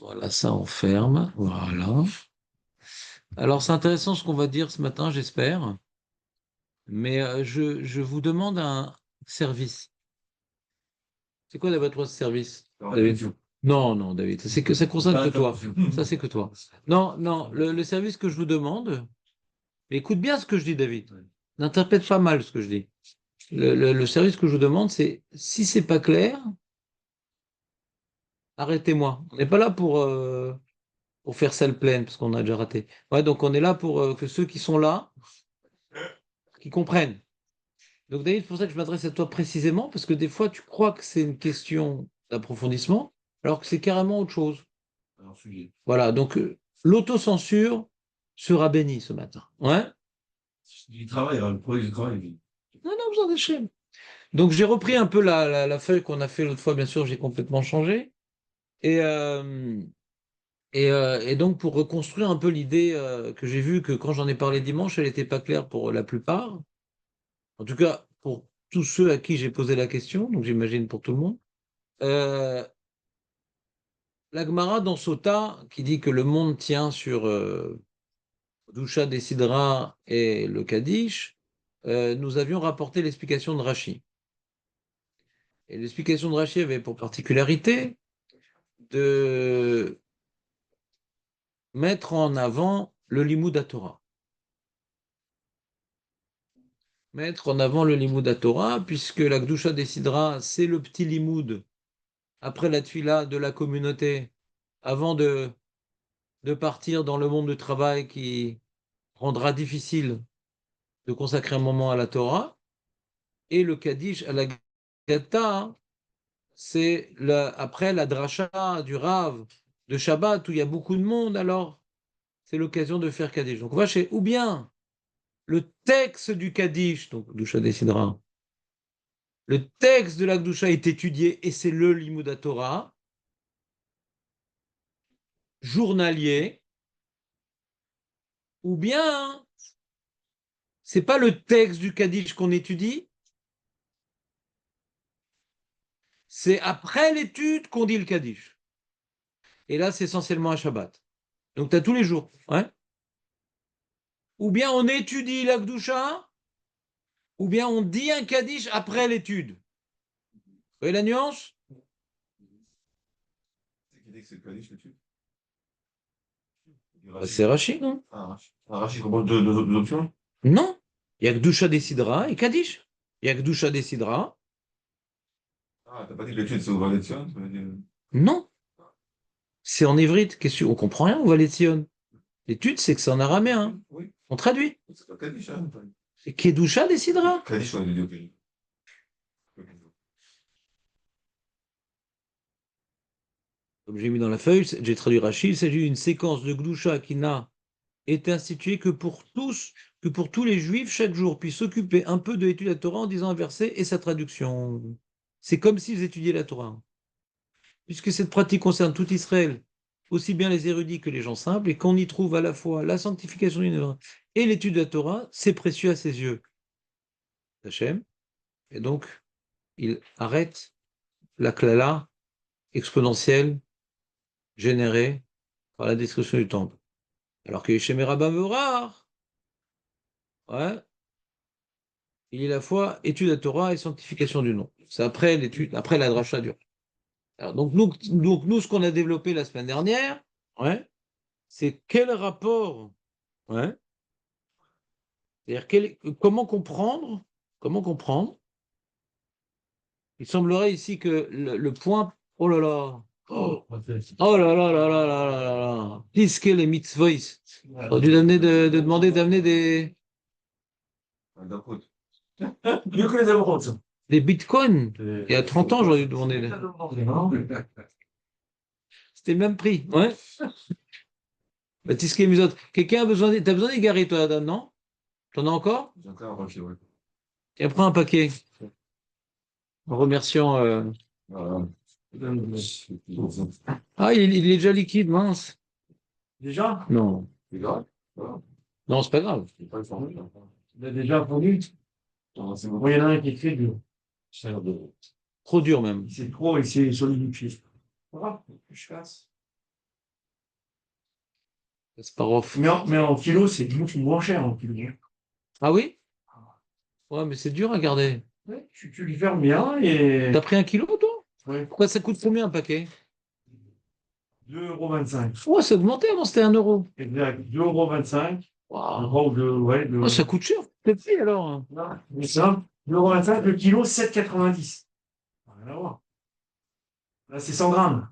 Voilà, ça on ferme. Voilà. Alors c'est intéressant ce qu'on va dire ce matin, j'espère. Mais je vous demande un service. C'est quoi votre service, David? Non, non, David, c'est que ça concerne que toi. Ça, c'est que toi. Non, non, le service que je vous demande, écoute bien ce que je dis, David. N'interprète pas mal ce que je dis. Le service que je vous demande, c'est si c'est pas clair, arrêtez-moi. On n'est pas là pour faire salle pleine, parce qu'on a déjà raté. Ouais, donc on est là pour que ceux qui sont là, qui comprennent. Donc David, c'est pour ça que je m'adresse à toi précisément, parce que des fois, tu crois que c'est une question d'approfondissement, alors que c'est carrément autre chose. Voilà, donc l'autocensure sera bénie ce matin. Ouais? Du travail, le projet du travail. Non, non, vous en déchez. Donc j'ai repris un peu la feuille qu'on a fait l'autre fois, bien sûr, j'ai complètement changé. Et, euh, et donc pour reconstruire un peu l'idée que j'ai vue que quand j'en ai parlé dimanche, elle n'était pas claire pour la plupart. En tout cas, pour tous ceux à qui j'ai posé la question, donc j'imagine pour tout le monde. Euh, la Gemara dans Sota, qui dit que le monde tient sur Doucha décidera et le Kaddish, nous avions rapporté l'explication de Rashi. Et l'explication de Rashi avait pour particularité de mettre en avant le Limud Torah. Mettre en avant le Limud Torah, puisque la Gdusha décidera, c'est le petit Limud après la Tfila de la communauté, avant de partir dans le monde du travail qui rendra difficile de consacrer un moment à la Torah, et le Kaddish à la Gata, c'est après la dracha du Rav de Shabbat où il y a beaucoup de monde, alors c'est l'occasion de faire Kaddish. Donc on va chez, ou bien le texte du Kaddish, donc Gdusha décidera, le texte de la Gdusha est étudié et c'est le Limud Torah, journalier, ou bien c'est pas le texte du Kaddish qu'on étudie, c'est après l'étude qu'on dit le Kaddish. Et là, c'est essentiellement à Shabbat. Donc tu as tous les jours. Ouais. Ou bien on étudie la Gdusha, ou bien on dit un Kaddish après l'étude. Vous voyez la nuance? C'est qui dit que c'est le Kaddish, l'étude? Bah, c'est Rachid, non? Rachid propose deux options. Non. Il y a Gdusha Desidra et Kaddish. Il y a Gdusha Desidra. Ah, t'as pas dit que l'étude, c'est ouvert l'étude? Non. C'est en ivrite. On comprend rien, on va les Sion. L'étude, c'est que c'est en araméen. Oui, On traduit. c'est pas Kaddish, hein. C'est Kedusha Desidra. Kaddish, on a dit, ok. Comme j'ai mis dans la feuille, j'ai traduit Rachid, il s'agit d'une séquence de Gdusha qui n'a été instituée que pour tous les juifs, chaque jour, puissent s'occuper un peu de l'étude de la Torah en disant un verset et sa traduction. C'est comme s'ils étudiaient la Torah. Puisque cette pratique concerne tout Israël, aussi bien les érudits que les gens simples, et qu'on y trouve à la fois la sanctification d'une œuvre et l'étude de la Torah, c'est précieux à ses yeux. Hachem. Et donc, il arrête la klala exponentielle générée par la destruction du temple. Alors que chez Merabam Verar, ouais, il y a la fois étude de la Torah et sanctification du nom. C'est après l'étude, après la dracha du. Alors, donc nous, ce qu'on a développé la semaine dernière, ouais, c'est quel rapport, ouais, c'est-à-dire comment comprendre, il semblerait ici que le point, oh là là, oh là là là là là là là là, puisque les mitzvot, on a dû de demander d'amener Mieux que les émeraudes. des bitcoins. Il y a 30 ans, j'aurais dû demander. C'était le même prix, ouais. Baptiste Musot. Quelqu'un a besoin, t'as besoin d'égarer, toi, Adam, non? T'en as encore? J'ai encore un papier, ouais. Et après un paquet. En remerciant. Voilà. Ah, il est déjà liquide, mince. Déjà? Non. C'est grave. Voilà. Non, c'est pas grave. Il n'est pas informé, là. Il a déjà répondu. Non, c'est bon. Moi, il y en a un qui est très dur. Ça a l'air de... Trop dur même. C'est trop et c'est solidifié. Voilà, faut que je fasse. Kasparov. Mais en kilo, c'est beaucoup moins cher en kilo. Ah oui? Ouais, mais c'est dur à garder. Ouais, tu lui fermes bien et T'as pris 1 kilo, toi? ouais, Pourquoi ça coûte combien un paquet? 2,25 €. Ouais, c'est augmenté avant, c'était 1 euro. Exact, 2,25 €. Je Waouh. crois, ou deux, ouais, Oh, ça coûte cher. C'est petit alors. non, mais ça, 2,25 € le kilo, 7,90 €. Rien à voir. Là, c'est 100 grammes.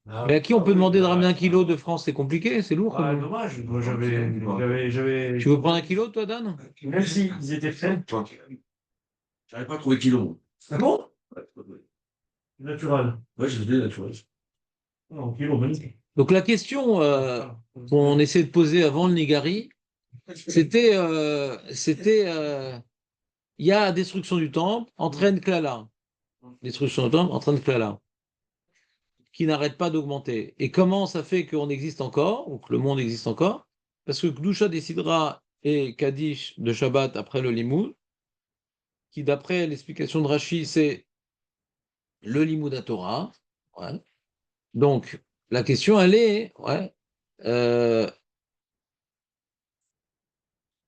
Mais à qui on peut demander de ramener 1 kilo de France? C'est compliqué, c'est lourd. Ah, dommage. Moi, Tu veux prendre 1 kilo, toi, Dan? Même si ils étaient faits. J'arrive pas à trouver kilo. Ah bon? Ouais, c'est pas vrai. Naturel. Ouais, j'ai des naturels. Non, kilo, magnifique. Donc la question qu'on essaie de poser avant le Nigari, c'était, il y a destruction du temple, entraîne Klala. Destruction du temple entraîne Klala, qui n'arrête pas d'augmenter. Et comment ça fait qu'on existe encore, ou que le monde existe encore? Parce que Kdusha décidera et Kaddish de Shabbat après le Limoud, qui d'après l'explication de Rashi, c'est le Limoud à Torah. Ouais. Donc la question, elle est, ouais, euh,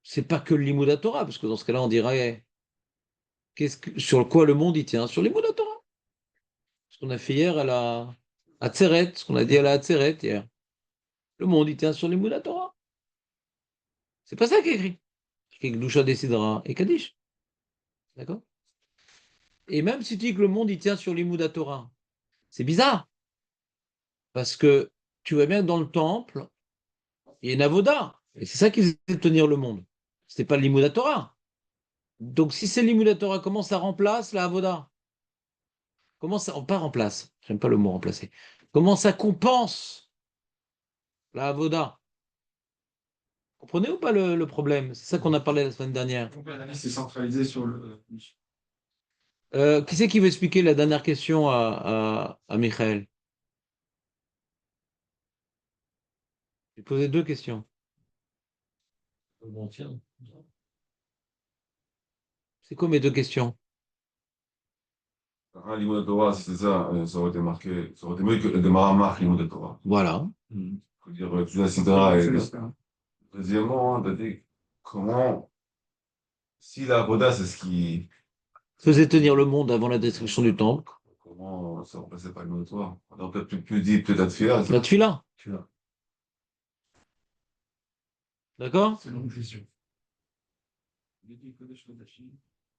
c'est pas que le Limoud à Torah, parce que dans ce cas-là, on dirait sur quoi le monde il tient? Sur les mots de la Torah. Ce qu'on a fait hier à Tseret, ce qu'on a dit à la Tseret hier. Le monde il tient sur les mots de la Torah. C'est pas ça qui est écrit. C'est écrit Gdusha décidera et Kaddish. D'accord? Et même si tu dis que le monde il tient sur les mots de la Torah, c'est bizarre. Parce que tu vois bien que dans le temple, il y a une avoda. Et c'est ça qui faisait tenir le monde. C'était pas le Limud Torah. Donc si c'est le Limud Torah, comment ça remplace la avoda? Comment ça, pas remplace, j'aime pas le mot remplacer. Comment ça compense la avoda? Comprenez ou pas le problème? C'est ça qu'on a parlé la semaine dernière. Donc l'analyse est centralisée sur le. Qui c'est qui veut expliquer la dernière question à Michael? J'ai posé 2 questions. Bon, tiens. C'est quoi mes 2 questions? Un livre de Torah, si c'est ça, ça aurait été marqué, ça aurait été mieux que de Mahamach, livre de Torah. Voilà. Faut dire, tu décideras. Et deuxièmement, t'as dit comment, si la Boda, c'est ce qui, Faisait tenir le monde avant la destruction du temple. comment ça remplaçait pas le livre de Torah? On aurait peut-être plus dit, peut-être Tfila. La tefila. Celui-là. D'accord? C'est une longue question.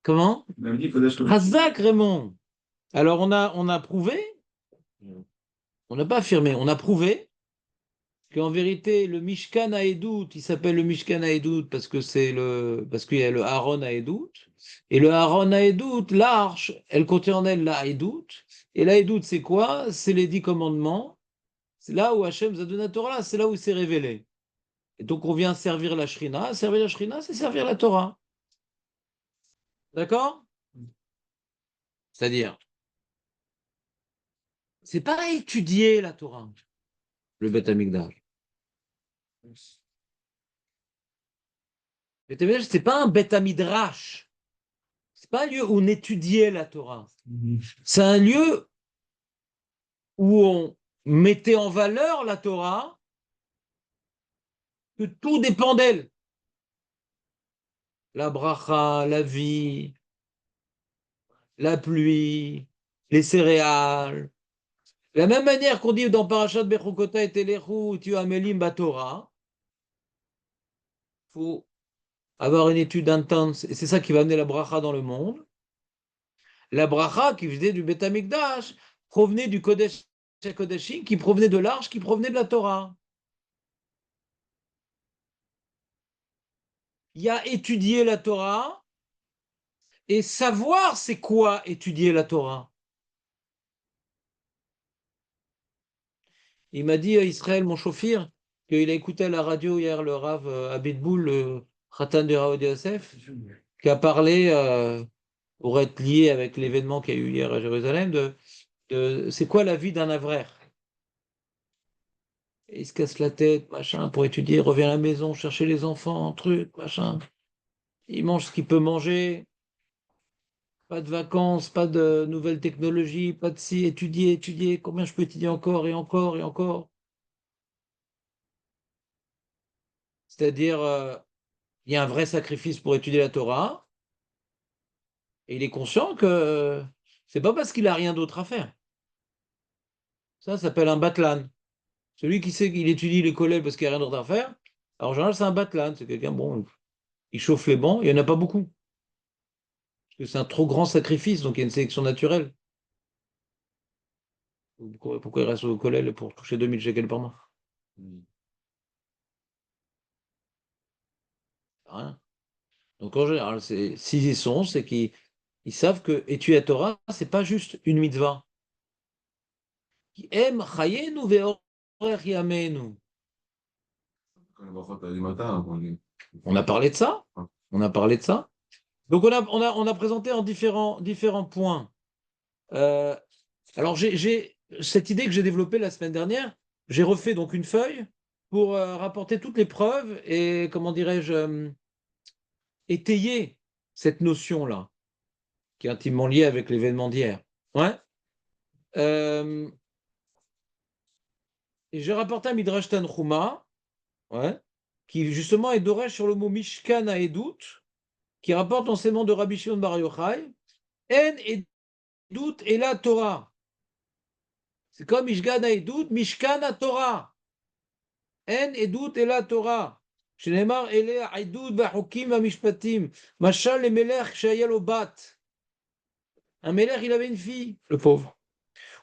Comment? Il avait dit Kodesh Kodesh. Hazak, Raymond. Alors on a prouvé, on n'a pas affirmé, on a prouvé qu'en vérité, le Mishkan à Edout, il s'appelle le Mishkan à Edout parce qu'il y a le Aaron à Edout. Et le Aaron à Edout, l'arche, elle contient en elle la Edout. Et la Edout, c'est quoi? C'est les 10 commandements. C'est là où Hachem nous a donné la Torah, c'est là où il s'est révélé. Et donc on vient servir la Shrina. Servir la Shrina, c'est servir la Torah. D'accord? C'est-à-dire, c'est pas étudier la Torah, le Beth Amikdash. Le Beth Amikdash, c'est pas un Beth Midrash. C'est pas un lieu où on étudiait la Torah. C'est un lieu où on mettait en valeur la Torah, que tout dépend d'elle. La bracha, la vie, la pluie, les céréales. De la même manière qu'on dit dans Parashat Bechukota et Telechu, tu amelim batorah, il faut avoir une étude intense, et c'est ça qui va amener la bracha dans le monde. La bracha qui venait du Beth Amikdash provenait du Kodesh HaKodashim, qui provenait de l'arche, qui provenait de la Torah. Il y a étudier la Torah et savoir c'est quoi étudier la Torah. Il m'a dit, Israël, mon chauffeur, qu'il a écouté à la radio hier le Rav Abitboul, le Khatan du Rav Yosef, qui a parlé, pour être lié avec l'événement qu'il y a eu hier à Jérusalem, de c'est quoi la vie d'un avraire. Et il se casse la tête, machin, pour étudier, il revient à la maison, chercher les enfants, truc, machin. Il mange ce qu'il peut manger, pas de vacances, pas de nouvelles technologies, pas de si, étudier, étudier, combien je peux étudier encore et encore et encore. C'est-à-dire, il y a un vrai sacrifice pour étudier la Torah, et il est conscient que c'est pas parce qu'il a rien d'autre à faire. Ça s'appelle un batlan. Celui qui sait qu'il étudie les collèges parce qu'il n'y a rien d'autre à faire, alors en général, c'est un batlan. C'est quelqu'un, bon, il chauffe les bancs, il n'y en a pas beaucoup. Parce que c'est un trop grand sacrifice, donc il y a une sélection naturelle. Pourquoi il reste au collège pour toucher 2000 shekels par mois? Rien. Donc en général, s'ils y sont, c'est qu'ils savent que étudier la Torah, c'est pas juste une mitzvah. Qui aime chayenu ve'orer yameinu. Quand les brachot du matin, On a parlé de ça. On a parlé de ça. Donc on a présenté en différents points. Euh, alors j'ai cette idée que j'ai développée la semaine dernière. J'ai refait donc une feuille pour rapporter toutes les preuves et comment dirais-je étayer cette notion-là qui est intimement liée avec l'événement d'hier. Ouais. Et j'ai rapporté un Midrash Tanchuma, ouais, qui justement est d'orage sur le mot Mishkan à Edut, qui rapporte l'enseignement de Rabbi Shimon Bar Yochai, En Edut et la Torah. C'est comme Mishkan à Edut, Mishkan à Torah. En Edut et la Torah. שנאמר אליה עדות בחוקים והמשפטים, משל למלך שהיה לו בת. Un melech, il avait une fille, le pauvre.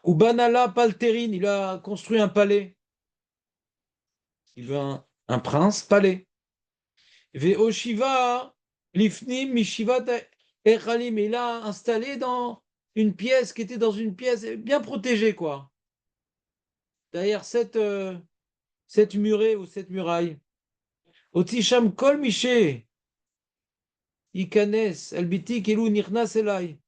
Ou Banala Palterine, il a construit un palais. Il veut un prince palais. Ve'oshiva lifnim mishivat echalim. Il a installé dans une pièce qui était dans une pièce bien protégée, quoi. Derrière cette murée ou cette muraille. Otisham kol mishe ikanes albiti kelu nirnas elai.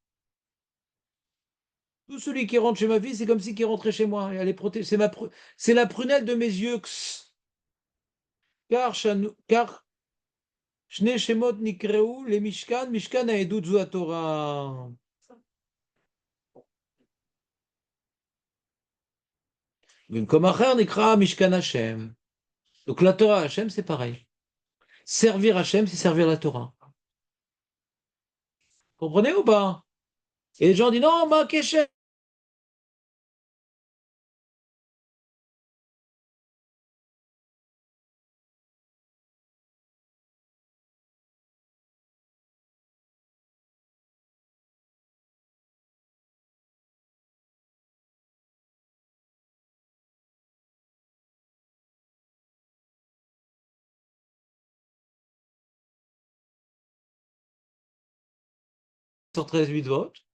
Tout celui qui rentre chez ma fille, c'est comme si qui rentrait chez moi. Elle est protégée. C'est la prunelle de mes yeux. Car Shne Shemot Nikreu, les Mishkan, Mishkan a Edut Zu Torah. Comme Acher Nikra Mishkan Hashem. Donc la Torah Hashem, c'est pareil. Servir Hashem, c'est servir la Torah. Comprenez ou pas? Et les gens disent non, ma Keshem. 113 votes,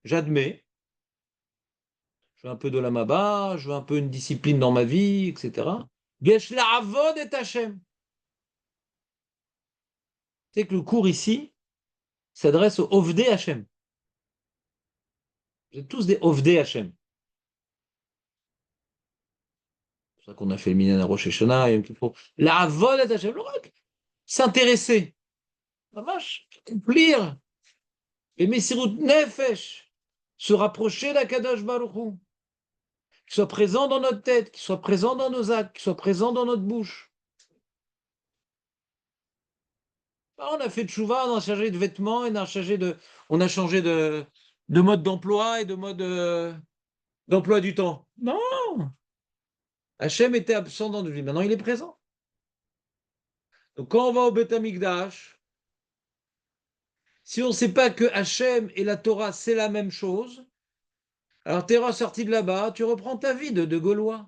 j'admets. Je veux un peu de la Maba, je veux un peu une discipline dans ma vie, etc. Gesh la'avod et Hashem. C'est que le cours ici s'adresse aux Ovdei Hashem. Vous êtes tous des Ovdei Hashem. C'est pour ça qu'on a fait le Minyan Rosh Hashanah, Yom Kippur. La'avod et Hashem. S'intéresser. La vache, accomplir. Et Messirut Nefesh. Se rapprocher d'Akadosh Baruch Hu. Qu'il soit présent dans notre tête, qu'il soit présent dans nos actes, qu'il soit présent dans notre bouche. On a fait tchouva, on a changé de vêtements, on a changé de mode d'emploi et de mode d'emploi du temps. Non, Hachem était absent dans notre vie, maintenant il est présent. Donc quand on va au Beth Amikdash, si on ne sait pas que Hachem et la Torah c'est la même chose, alors tu es ressorti de là-bas, tu reprends ta vie de Gaulois.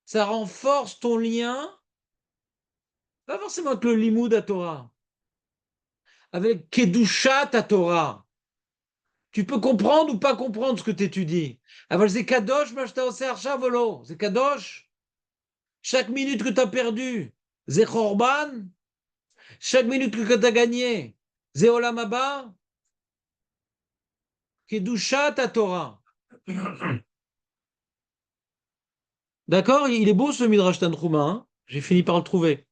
Ça renforce ton lien, pas forcément avec le limoud à Torah, avec Kedushat à Torah. Tu peux comprendre ou pas comprendre ce que tu étudies. Alors, c'est Kadosh, volo. C'est Kadosh. Chaque minute que tu as perdu, c'est Korban. Chaque minute que tu as gagné, c'est Olam Haba. Kedushat à Torah. D'accord? Il est beau ce Midrash Tanchuma. Hein, j'ai fini par le trouver.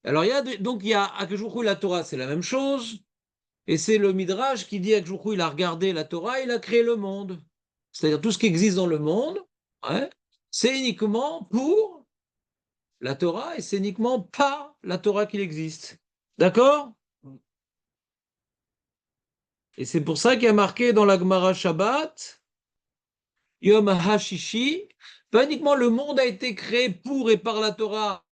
Alors, il y a à Akjoukou la Torah, c'est la même chose. Et c'est le Midrash qui dit Akjoukou, il a regardé la Torah, il a créé le monde. C'est-à-dire tout ce qui existe dans le monde, ouais, c'est uniquement pour la Torah et c'est uniquement pas la Torah qu'il existe. D'accord? Et c'est pour ça qu'il y a marqué dans la Gemara Shabbat, Yom HaShishi, pas uniquement le monde a été créé pour et par la Torah,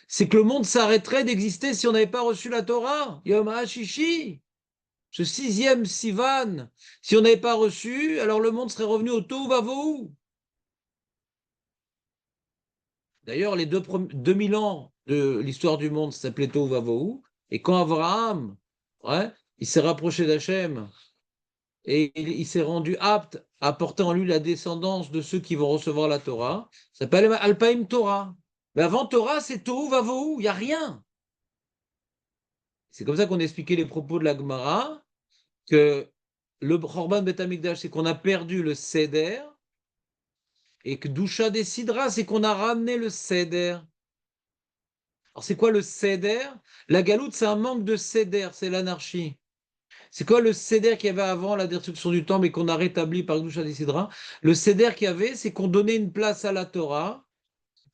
c'est que le monde s'arrêterait d'exister si on n'avait pas reçu la Torah. Yom HaShishi, ce 6e Sivan, si on n'avait pas reçu, alors le monde serait revenu au Tohu Vavohu. D'ailleurs, les 2000 ans de l'histoire du monde s'appelaient Tohu Vavohu, et quand Abraham, ouais, il s'est rapproché d'Hachem, et il s'est rendu apte à porter en lui la descendance de ceux qui vont recevoir la Torah, ça s'appelle Alpaim Torah. Mais avant Torah, c'est Tohu Vavohu, il n'y a rien. C'est comme ça qu'on expliquait les propos de la Gemara, que le Chorban Bet Amikdash, c'est qu'on a perdu le Seder, et que Doucha décidera, c'est qu'on a ramené le Seder. Alors c'est quoi le Seder? La galoute, c'est un manque de Seder, c'est l'anarchie. C'est quoi le Seder qu'il y avait avant la destruction du temple et qu'on a rétabli par Doucha décidera? Le Seder qu'il y avait, c'est qu'on donnait une place à la Torah,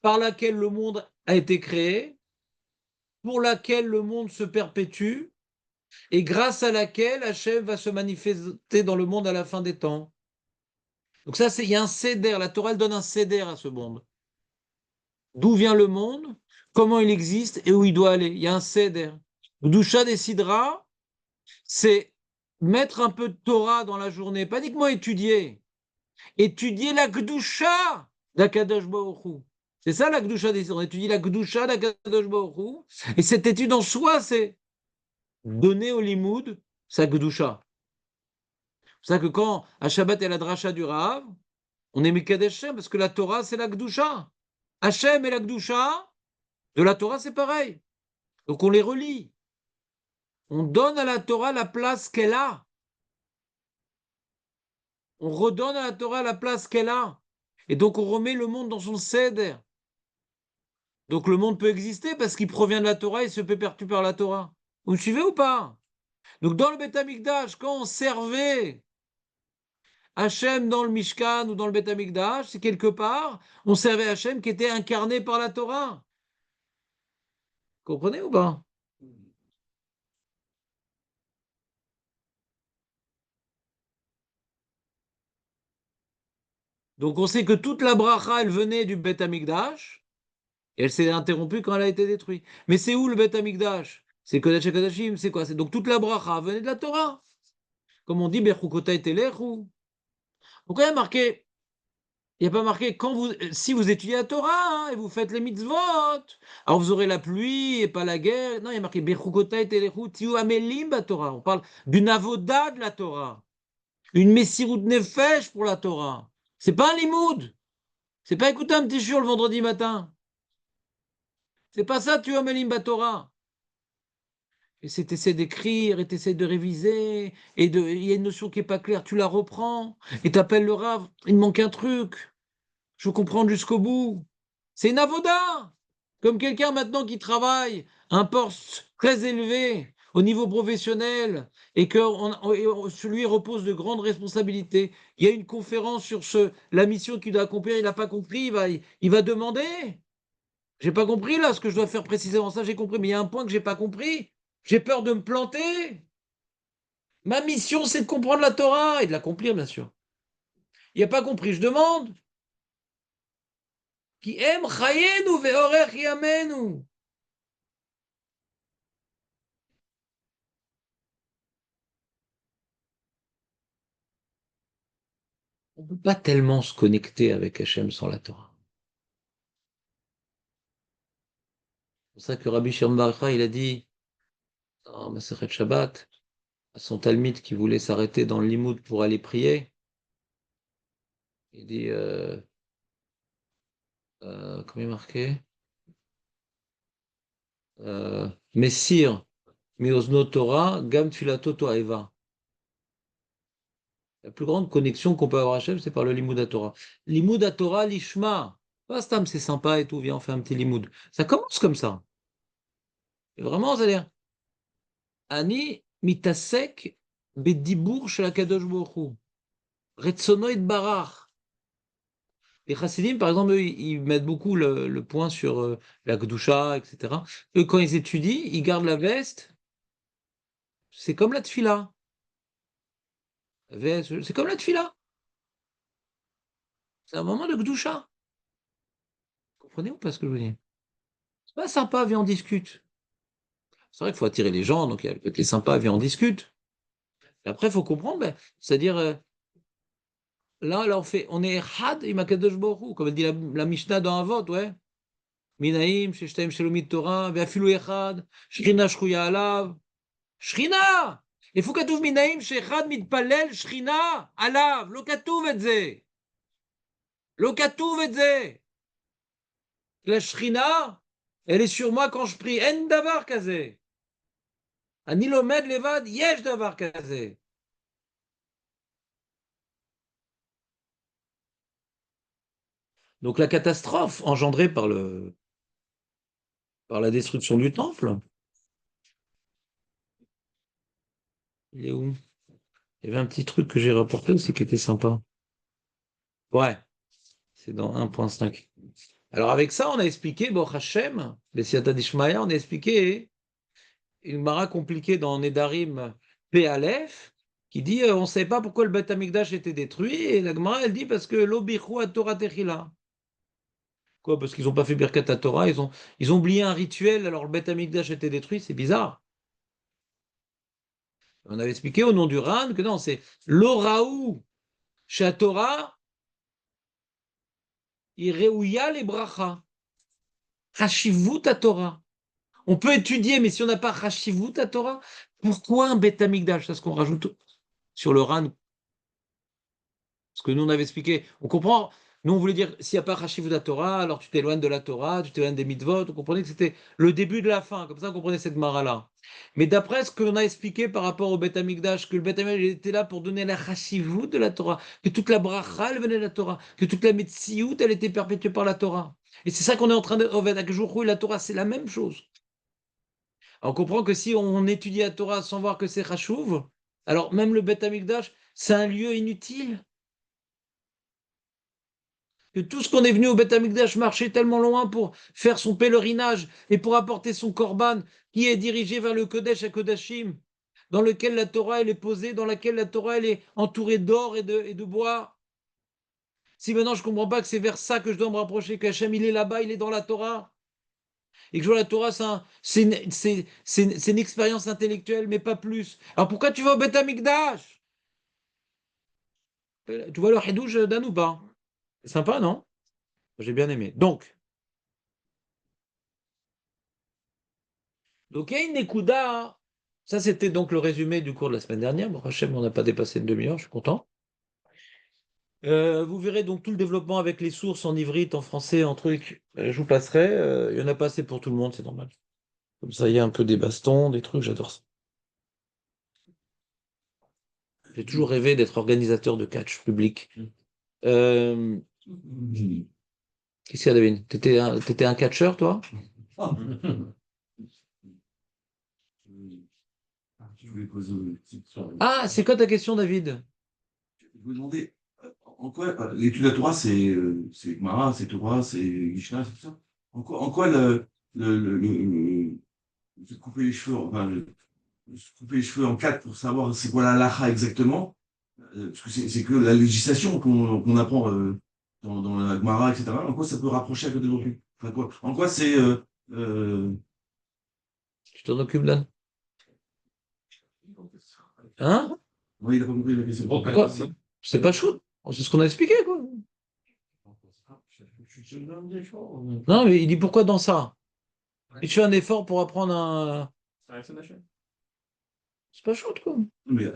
par laquelle le monde a été créé, pour laquelle le monde se perpétue, et grâce à laquelle Hachem va se manifester dans le monde à la fin des temps. Donc ça, il y a un céder, la Torah elle donne un céder à ce monde. D'où vient le monde, comment il existe et où il doit aller. Il y a un céder. Doucha décidera, c'est mettre un peu de Torah dans la journée, pas uniquement étudier. Étudier la Gdusha d'Akadosh Baruch Hu. C'est ça la Gdusha décidera. On étudie la Gdusha d'Akadosh Baruch Hu. Et cette étude en soi, c'est donner au limoud sa Gdusha. C'est pour ça que quand à Shabbat il y a la dracha du Rav, on est Mekadesh Hashem parce que la Torah c'est la Gdusha. Hashem et la Gdusha, de la Torah c'est pareil. Donc on les relie. On donne à la Torah la place qu'elle a. On redonne à la Torah la place qu'elle a. Et donc on remet le monde dans son seder. Donc le monde peut exister parce qu'il provient de la Torah et se perpétue par la Torah. Vous me suivez ou pas? Donc dans le Beth Amikdash, quand on servait Hachem dans le Mishkan ou dans le Beth Amikdash, c'est quelque part, on servait Hachem qui était incarné par la Torah. Comprenez ou pas? Donc on sait que toute la bracha, elle venait du Beth Amikdash, et elle s'est interrompue quand elle a été détruite. Mais c'est où le Beth Amikdash? C'est Kodesh HaKodashim, c'est quoi? Donc toute la bracha venait de la Torah. Comme on dit, Bechukotay Telechu. Pourquoi il y a marqué? Il n'y a pas marqué quand si vous étudiez la Torah hein, et vous faites les mitzvot, alors vous aurez la pluie et pas la guerre. Non, il y a marqué Bechukotay Telechu Tiu Amelim Torah. On parle d'une avoda de la Torah, une messirut nefesh pour la Torah. C'est pas un limoud. C'est pas écouter un petit jour le vendredi matin. C'est pas ça, tu Amelim Torah. Et c'est t'essaies d'écrire, et t'essaies de réviser, et il y a une notion qui est pas claire, tu la reprends, et t'appelles le Rav, il me manque un truc, je veux comprendre jusqu'au bout. C'est une avoda. Comme quelqu'un maintenant qui travaille un poste très élevé au niveau professionnel et que sur lui repose de grandes responsabilités. Il y a une conférence sur la mission qu'il doit accomplir, il n'a pas compris, il va demander. J'ai pas compris là ce que je dois faire précisément, ça j'ai compris, mais il y a un point que j'ai pas compris. J'ai peur de me planter. Ma mission, c'est de comprendre la Torah et de l'accomplir, bien sûr. Il n'y a pas compris, je demande. Qui aime chayenu ve'orech yamenu. On ne peut pas tellement se connecter avec Hachem sans la Torah. C'est pour ça que Rabbi Shimon bar Yochai, il a dit dans Masechet Shabbat à son talmide qui voulait s'arrêter dans le limoud pour aller prier. Il dit, comment il est marqué? Messir miozno Torah gam tfilato to'eva. La plus grande connexion qu'on peut avoir à Hachem, c'est par le limoud à Torah. Limoud à Torah, l'ishma. Pas stam, c'est sympa et tout, viens, on fait un petit limoud. Ça commence comme ça. Et vraiment, c'est-à-dire, Ani mitasek bedibur shel HaKadosh Baruch Hu. Retzono barach. Les chassidim, par exemple, eux, ils mettent beaucoup le point sur la Kedusha, etc. Eux, quand ils étudient, ils gardent la veste. C'est comme la tfila. La veste, c'est comme la tfila. C'est un moment de Kedusha. Vous comprenez ou pas ce que je veux dire? C'est pas sympa, viens, on discute. C'est vrai qu'il faut attirer les gens, donc il y a le côté sympa, viens, on discute. Et après, il faut comprendre, ben, c'est-à-dire, là, on est had im Akadosh Baruch Hu, comme dit la Mishnah dans Avot, ouais. Minaim, Sheshtaim Shelomit Torah, Ve'afilu Echad, Shechina Shchuya Alav. Shechina! איפה כתוב מנעים שאחד מתפלל שכינה עליו? לא כתוב את זה. לא כתוב את זה. La שכינה, elle est sur moi quand je prie. אין דבר כזה. אני לומד לבד, יש דבר כזה. Donc la catastrophe engendrée par la destruction du temple, il est où? Il y avait un petit truc que j'ai rapporté aussi qui était sympa. Ouais, c'est dans 1.5. Alors avec ça, on a expliqué, bon, Hachem, les Siyata d'Ishmaïa, on a expliqué une mara compliquée dans Nedarim P. Aleph, qui dit on ne sait pas pourquoi le Beth Amikdash était détruit, et la Gemara, elle dit parce que l'Obichou à Torah Techila. Quoi? Parce qu'ils n'ont pas fait Birkat à Torah, ils ont oublié un rituel, alors le Beth Amikdash était détruit, c'est bizarre. On avait expliqué au nom du Ran que non, c'est l'Oraou chez Torah, Ireouya les bracha. Hashivut à Torah. On peut étudier, mais si on n'a pas Hashivut à Torah, pourquoi un Beth Amikdash? C'est ce qu'on rajoute sur le Ran. Parce que nous, on avait expliqué, on comprend, nous, on voulait dire, s'il n'y a pas Hashivut à Torah, alors tu t'éloignes de la Torah, tu t'éloignes des mitzvot, on comprenait que c'était le début de la fin, comme ça on comprenait cette mara-là. Mais d'après ce qu'on a expliqué par rapport au Beth Amikdash, que le Beth Amikdash était là pour donner la Hashivut de la Torah, que toute la bracha, elle venait de la Torah, que toute la Metsiout, elle était perpétuée par la Torah. Et c'est ça qu'on est en train de... Avec la Torah, c'est la même chose. On comprend que si on étudie la Torah sans voir que c'est Chashuv, alors même le Beth Amikdash, c'est un lieu inutile. Que tout ce qu'on est venu au Beth Amikdash marcher tellement loin pour faire son pèlerinage et pour apporter son korban qui est dirigé vers le Kodesh à Kodashim, dans lequel la Torah elle est posée, dans laquelle la Torah elle est entourée d'or et de bois. Si maintenant je ne comprends pas que c'est vers ça que je dois me rapprocher, qu'Hachem il est là-bas, il est dans la Torah, et que je vois la Torah, c'est une expérience intellectuelle, mais pas plus. Alors pourquoi tu vas au Beth Amikdash? Tu vois le Hidouj d'An ou pas? C'est sympa, non? J'ai bien aimé. Donc il y a une Nekuda. Ça, c'était donc le résumé du cours de la semaine dernière. Bon, Hachem, on n'a pas dépassé une demi-heure, je suis content. Vous verrez donc tout le développement avec les sources en ivrite, en français, en truc. Je vous passerai. Il y en a pas assez pour tout le monde, c'est normal. Comme ça, il y a un peu des bastons, des trucs, j'adore ça. J'ai toujours rêvé d'être organisateur de catch public. Qu'est-ce qu'il y a, David? T'étais un catcheur, toi? Je voulais poser une petite question. Ah, c'est quoi ta question, David? Je vous demandais, en quoi l'étude de la Torah, c'est Gemara, c'est Torah, c'est Mishnah, c'est tout ça. En quoi se couper les cheveux, enfin, se couper les cheveux en quatre pour savoir c'est quoi la halakha exactement, parce que c'est que la législation qu'on apprend dans la Gemara, etc. En quoi ça peut rapprocher avec le développement? Enfin, en quoi c'est. Tu t'en occupes, Dan? Hein? Oui, il n'a pas compris la question. Quoi? C'est pas chaud. C'est ce qu'on a expliqué, quoi. Non, mais il dit pourquoi dans ça? Et tu fais un effort pour apprendre un. C'est pas chaud, quoi. Mais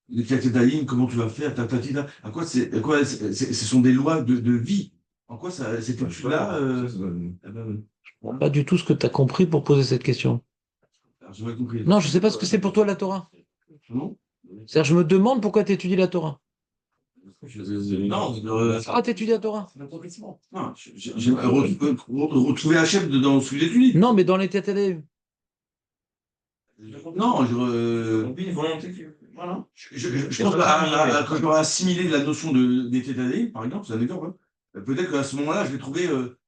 les Daïm, comment tu vas faire, à quoi ce sont des lois de vie. En quoi ça, cette étude-là, Je comprends pas du tout ce que tu as compris pour poser cette question. alors, j'ai mal compris. Non, je sais pas ce que c'est pour toi la Torah. Non, C'est-à-dire, je me demande pourquoi tu étudies la Torah. non, Ah, tu étudies la Torah? non, j'ai retrouvé Hachem dans ce que j'étudie. Non, mais dans les têtes élèves. Non, Une volonté voilà. je pense que quand je dois assimiler la notion d'état d'année, par exemple, c'est un exemple, hein, peut-être qu'à ce moment-là, je vais trouver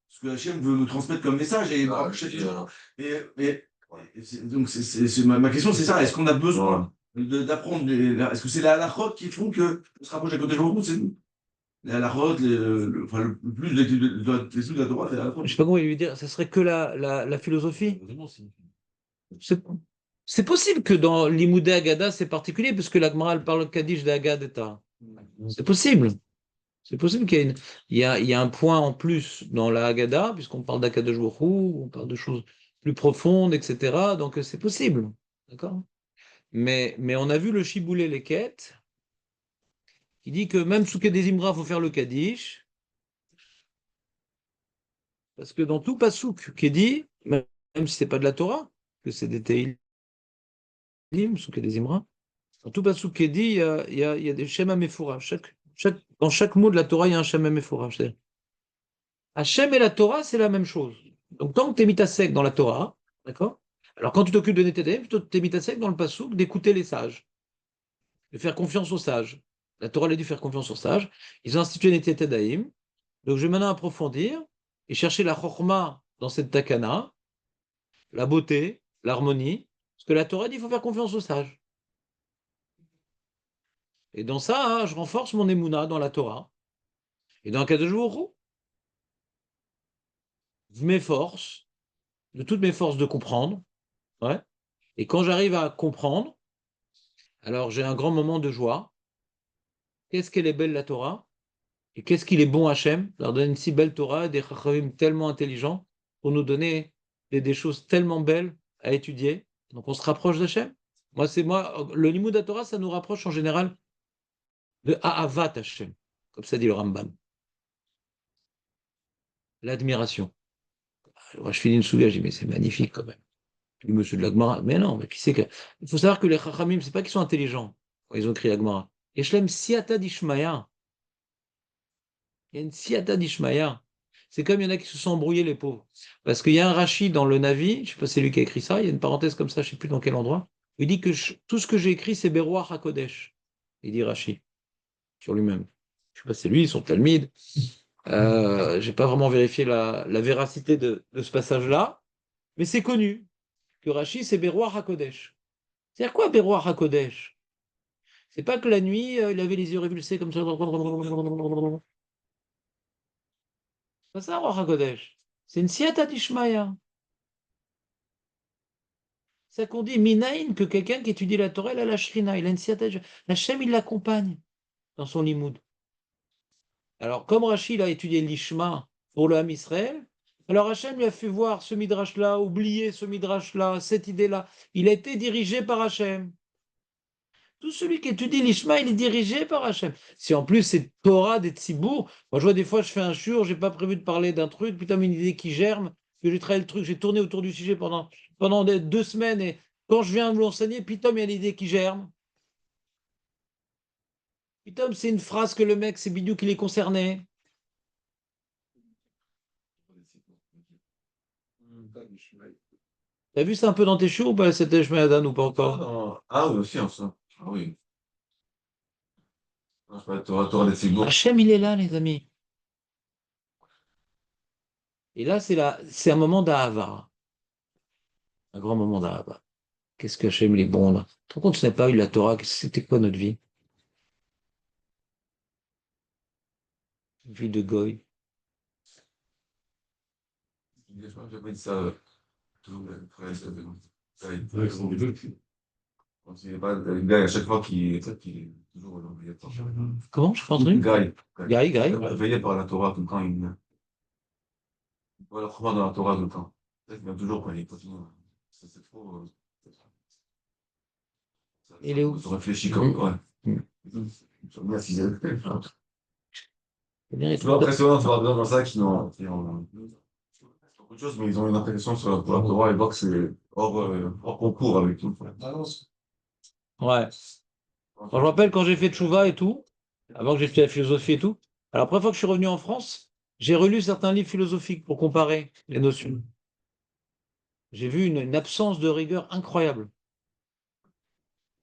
ce que Hachem veut nous transmettre comme message. Et, Ah, je dis, donc, ma question, c'est ça. Est-ce qu'on a besoin d'apprendre est-ce que c'est les halakhot qui font qu'on se rapproche de la côté de c'est nous? Les halakhot, enfin, le plus d'études de la Torah, c'est les halakhot. Je sais pas comment il lui dire, ça serait que la philosophie. C'est c'est possible que dans l'Imoudé Agada, c'est particulier, parce que la Gemara elle parle de Kaddish d'Agadeta. C'est possible. C'est possible qu'il y ait il y a un point en plus dans la Haggadah, puisqu'on parle d'Akadosh Baruch Hu, on parle de choses plus profondes, etc. Donc c'est possible. D'accord? Mais on a vu le Shiboulé Leket, qui dit que même sous des Imra, il faut faire le Kaddish, parce que dans tout Passouk qui est dit, même si c'est pas de la Torah, que c'est des Teilim, sous des Imra, dans tout Passouk qui est dit, il y a des Shema Mephora. Dans chaque mot de la Torah, il y a un Shema Mephora. Hachem et la Torah, c'est la même chose. Donc, tant que tu es mitasek dans la Torah, d'accord? Alors, quand tu t'occupes de Netedem, tu es mitasek dans le Passouk d'écouter les sages, de faire confiance aux sages. La Torah a dû faire confiance aux sages. Ils ont institué Netedaim. Donc, je vais maintenant approfondir et chercher la chorma dans cette takana, la beauté, l'harmonie, parce que la Torah dit qu'il faut faire confiance aux sages. Et dans ça, hein, je renforce mon émouna dans la Torah. Et dans le cas de jour, je m'efforce, de toutes mes forces, de comprendre. Ouais. Et quand j'arrive à comprendre, alors j'ai un grand moment de joie. Qu'est-ce qu'elle est belle la Torah? Et qu'est-ce qu'il est bon Hachem, leur donner une si belle Torah, des chachamim tellement intelligents, pour nous donner des choses tellement belles à étudier. Donc on se rapproche d'Hachem. Le Limoud à Torah, ça nous rapproche en général de Ahavat Hachem, comme ça dit le Rambam. L'admiration. Alors, je finis une souga, je dis, mais c'est magnifique quand même. Le monsieur de la Gemara. Mais non, mais qui c'est que. Il faut savoir que les chachamim, c'est pas qu'ils sont intelligents quand ils ont écrit la Gemara. Yeshlem siata d'Ishmaya. Il y a une siata d'Ishmaya. C'est comme il y en a qui se sont embrouillés, les pauvres. Parce qu'il y a un Rashi dans le Navi, je ne sais pas si c'est lui qui a écrit ça, il y a une parenthèse comme ça, je ne sais plus dans quel endroit. Il dit que tout ce que j'ai écrit, c'est Beroar HaKodesh. Il dit Rashi, sur lui-même. Je ne sais pas si c'est lui, son Talmud. Je n'ai pas vraiment vérifié la véracité de ce passage-là, mais c'est connu que Rashi, c'est Beroar HaKodesh. C'est-à-dire quoi Beroar HaKodesh? C'est pas que la nuit, il avait les yeux révulsés comme ça. C'est pas ça, Ruach HaKodesh. C'est une siata d'Ishmaïa. C'est ça qu'on dit, Minaïn, que quelqu'un qui étudie la Torah, il a la Shrina, il a une siata. Hachem, il l'accompagne dans son limoud. Alors, comme Rachid a étudié l'Ishma pour le Ham Israël, alors Hachem lui a fait voir ce midrash-là, oublier ce midrash-là, cette idée-là. Il a été dirigé par Hachem. Tout celui qui étudie l'Ishma, il est dirigé par Hachem. Si en plus c'est Torah des Tzibour, moi je vois des fois, je fais un shur, j'ai pas prévu de parler d'un truc, putain, une idée qui germe, que j'ai travaillé le truc, j'ai tourné autour du sujet pendant 2 semaines, et quand je viens vous l'enseigner, putain, il y a l'idée qui germe. Putain, c'est une phrase que le mec, c'est Bidou qui l'est concerné. T'as vu ça un peu dans tes shurs ou pas, cette Shmeadan ou pas encore? Ah oui, aussi, en ça. Ah oui. Non, je sais pas, Torah des Tzibour. Hachem, il est là, les amis. Et là, c'est un moment d'Ahava. Un grand moment d'Ahava. Qu'est-ce que Hachem, il est bon, là. Tu te rends compte, ce n'est pas eu la Torah, c'était quoi notre vie? Une vie de goy. Je crois que j'avais dit ça. Tout le frère, ça fait longtemps. Ouais, ils sont des deux. Quand il n'est pas le gars, à chaque fois qu'il est toujours veillé par. Comment, je fais un truc? Guy. Guy. Veillé par la Torah tout le temps. Il voit la Torah dans la Torah tout le temps. Il vient toujours quand il continue. C'est trop. Il est où? Ça réfléchit comme. Ouais. Mm. Merci. C'est bien, il est C'est impressionnant de voir des gens comme ça qui ont beaucoup de choses, mais ils ont une impression sur la Torah et voient que c'est hors concours avec tout. Ouais. Quand je me rappelle quand j'ai fait Tchouva et tout, avant que j'ai fait la philosophie et tout, alors la première fois que je suis revenu en France, j'ai relu certains livres philosophiques pour comparer les notions. J'ai vu une absence de rigueur incroyable.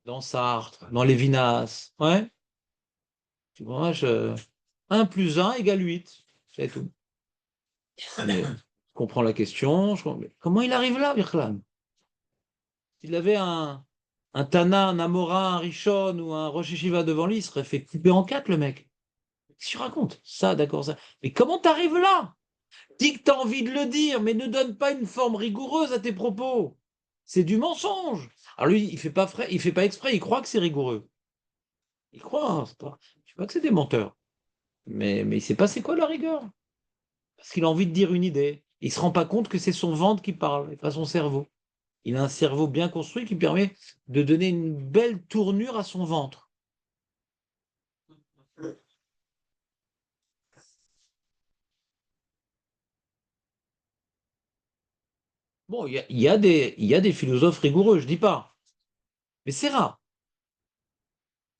Dans Sartre, dans Lévinas. Ouais. Tu vois, 1 + 1 = 8. C'est tout. Mais je comprends la question. Mais comment il arrive là, Birklan? S'il avait un Tana, un Amora, un Rishon ou un Rosh Yeshiva devant lui, il serait fait couper en quatre, le mec. Qu'est-ce que tu racontes? Ça, d'accord, ça. Mais comment t'arrives là? Dis que t'as envie de le dire, mais ne donne pas une forme rigoureuse à tes propos. C'est du mensonge. Alors lui, il fait pas exprès, il croit que c'est rigoureux. Il croit, hein, je sais pas que c'est des menteurs. Mais il sait pas c'est quoi la rigueur. Parce qu'il a envie de dire une idée. Il se rend pas compte que c'est son ventre qui parle, et pas son cerveau. Il a un cerveau bien construit qui permet de donner une belle tournure à son ventre. Bon, il y a des philosophes rigoureux, je dis pas. Mais c'est rare.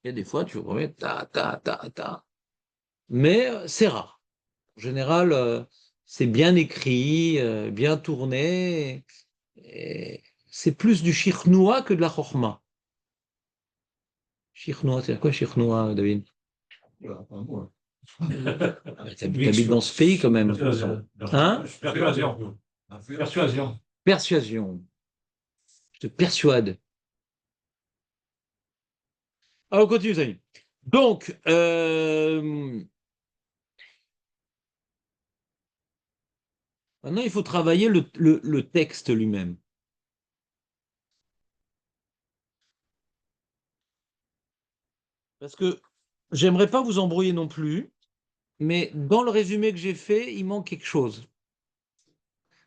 Il y a des fois, tu remets ta. Mais c'est rare. En général, c'est bien écrit, bien tourné. Et c'est plus du shirnoua que de la chorma. Shirnoua, c'est quoi shirnoua, David? T'habites dans ce pays quand même. Hein? Persuasion. Persuasion. Persuasion. Je te persuade. Alors, on continue, les amis. Donc, maintenant, il faut travailler le texte lui-même. Parce que j'aimerais pas vous embrouiller non plus, mais dans le résumé que j'ai fait, il manque quelque chose.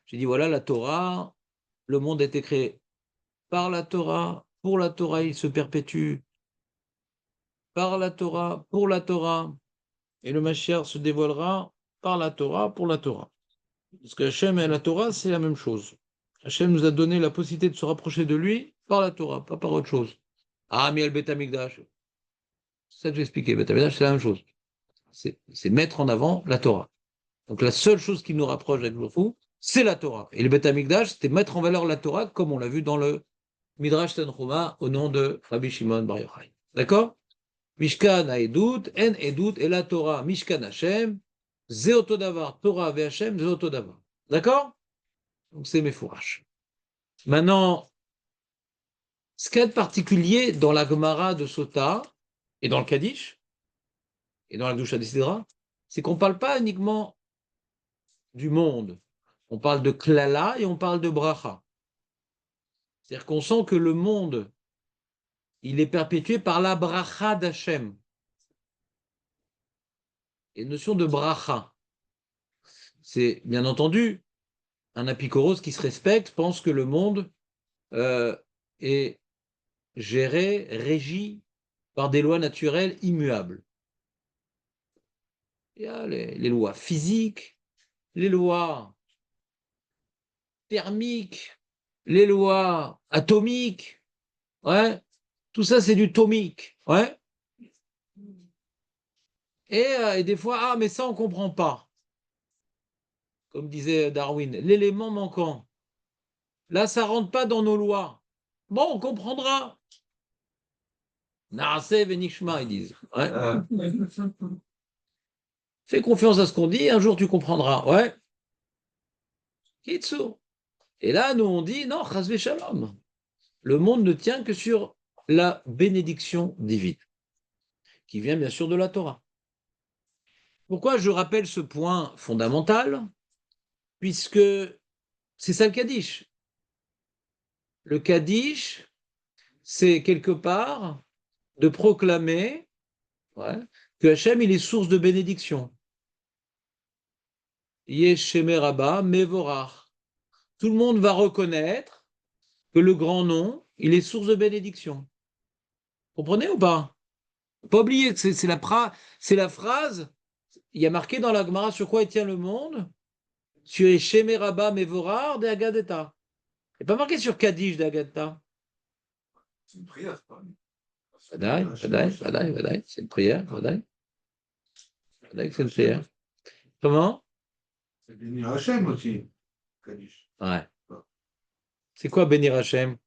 J'ai dit, voilà, la Torah, le monde a été créé par la Torah, pour la Torah, il se perpétue, par la Torah, pour la Torah, et le Mashiach se dévoilera par la Torah, pour la Torah. Parce que Hachem et la Torah, c'est la même chose. Hachem nous a donné la possibilité de se rapprocher de lui par la Torah, pas par autre chose. Ah, mais le Beth Amikdash, c'est ça que j'ai expliqué. Beth Amikdash, c'est la même chose. C'est mettre en avant la Torah. Donc la seule chose qui nous rapproche avec le fou, c'est la Torah. Et le Beth Amikdash, c'était mettre en valeur la Torah, comme on l'a vu dans le Midrash Tanchuma, au nom de Rabbi Shimon Bar Yochai. D'accord? Mishkan Haedut, En Edut, et la Torah, Mishkan Hashem, Zeotodavar, Torah ve Hashem, Zeotodavar. D'accord? Donc c'est mes fourraches. Maintenant, ce qu'il y a de particulier dans la Gemara de Sota et dans le Kaddish et dans la Gdusha Desidera, c'est qu'on ne parle pas uniquement du monde. On parle de Klala et on parle de Bracha. C'est-à-dire qu'on sent que le monde, il est perpétué par la Bracha d'Hachem. Et notion de Bracha, c'est bien entendu un apicoros qui se respecte pense que le monde est géré, régi par des lois naturelles immuables. Il y a les lois physiques, les lois thermiques, les lois atomiques, ouais, tout ça c'est du tomique, ouais. Et des fois, ah mais ça on comprend pas, comme disait Darwin, l'élément manquant. Là ça rentre pas dans nos lois. Bon, on comprendra. Naase venishma, ils disent. Ouais. Fais confiance à ce qu'on dit, un jour tu comprendras. Ouais. Kitsu. Et là, nous, on dit, non, chas shalom. Le monde ne tient que sur la bénédiction divine, qui vient bien sûr de la Torah. Pourquoi je rappelle ce point fondamental? Puisque c'est ça le Kaddish. Le Kaddish, c'est quelque part de proclamer que Hachem, il est source de bénédiction. Yesheme Rabba Mevorach. Tout le monde va reconnaître que le grand nom, il est source de bénédiction. Comprenez ou pas? Pas oublier, c'est la phrase, il y a marqué dans la Gemara sur quoi il tient le monde, sur Yesheme Rabba Mevorach de Agadeta. Il n'est pas marqué sur Kaddish de Agadeta. C'est une prière, c'est pas Vadaï, c'est une prière, Vadaï, c'est une prière. Comment? C'est bénir Hachem aussi, Kaddish. Ouais. C'est quoi bénir Hachem?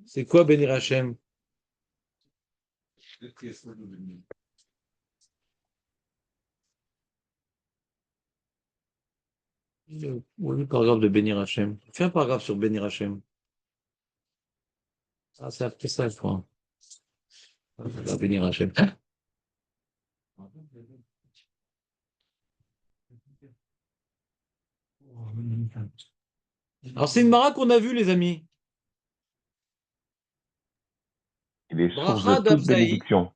C'est quoi bénir Hachem? Où est le paragraphe de bénir Hachem? Fais un paragraphe sur bénir Hachem. Ah, c'est après ça, je crois. Bénir Hachem. Alors, c'est une mara qu'on a vue, les amis. Il est source Bracha de toute d'Avzaï. bénédiction.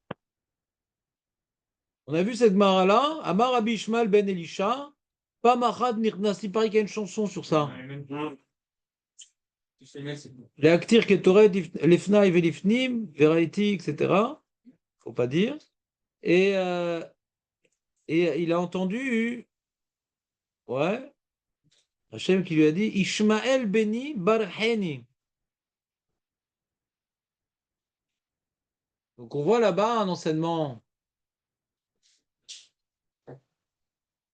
On a vu cette mara-là. Amar Rabbi Ishmael ben Elisha. Pamachad Nirnas. Il paraît qu'il y a une chanson sur ça. Les Aktir Ketoret, Lefnaï Velifnim, Veraiti, etc. Faut pas dire. Et il a entendu, ouais, Hachem qui lui a dit Ishmael Beni Barheni. Donc on voit là-bas un enseignement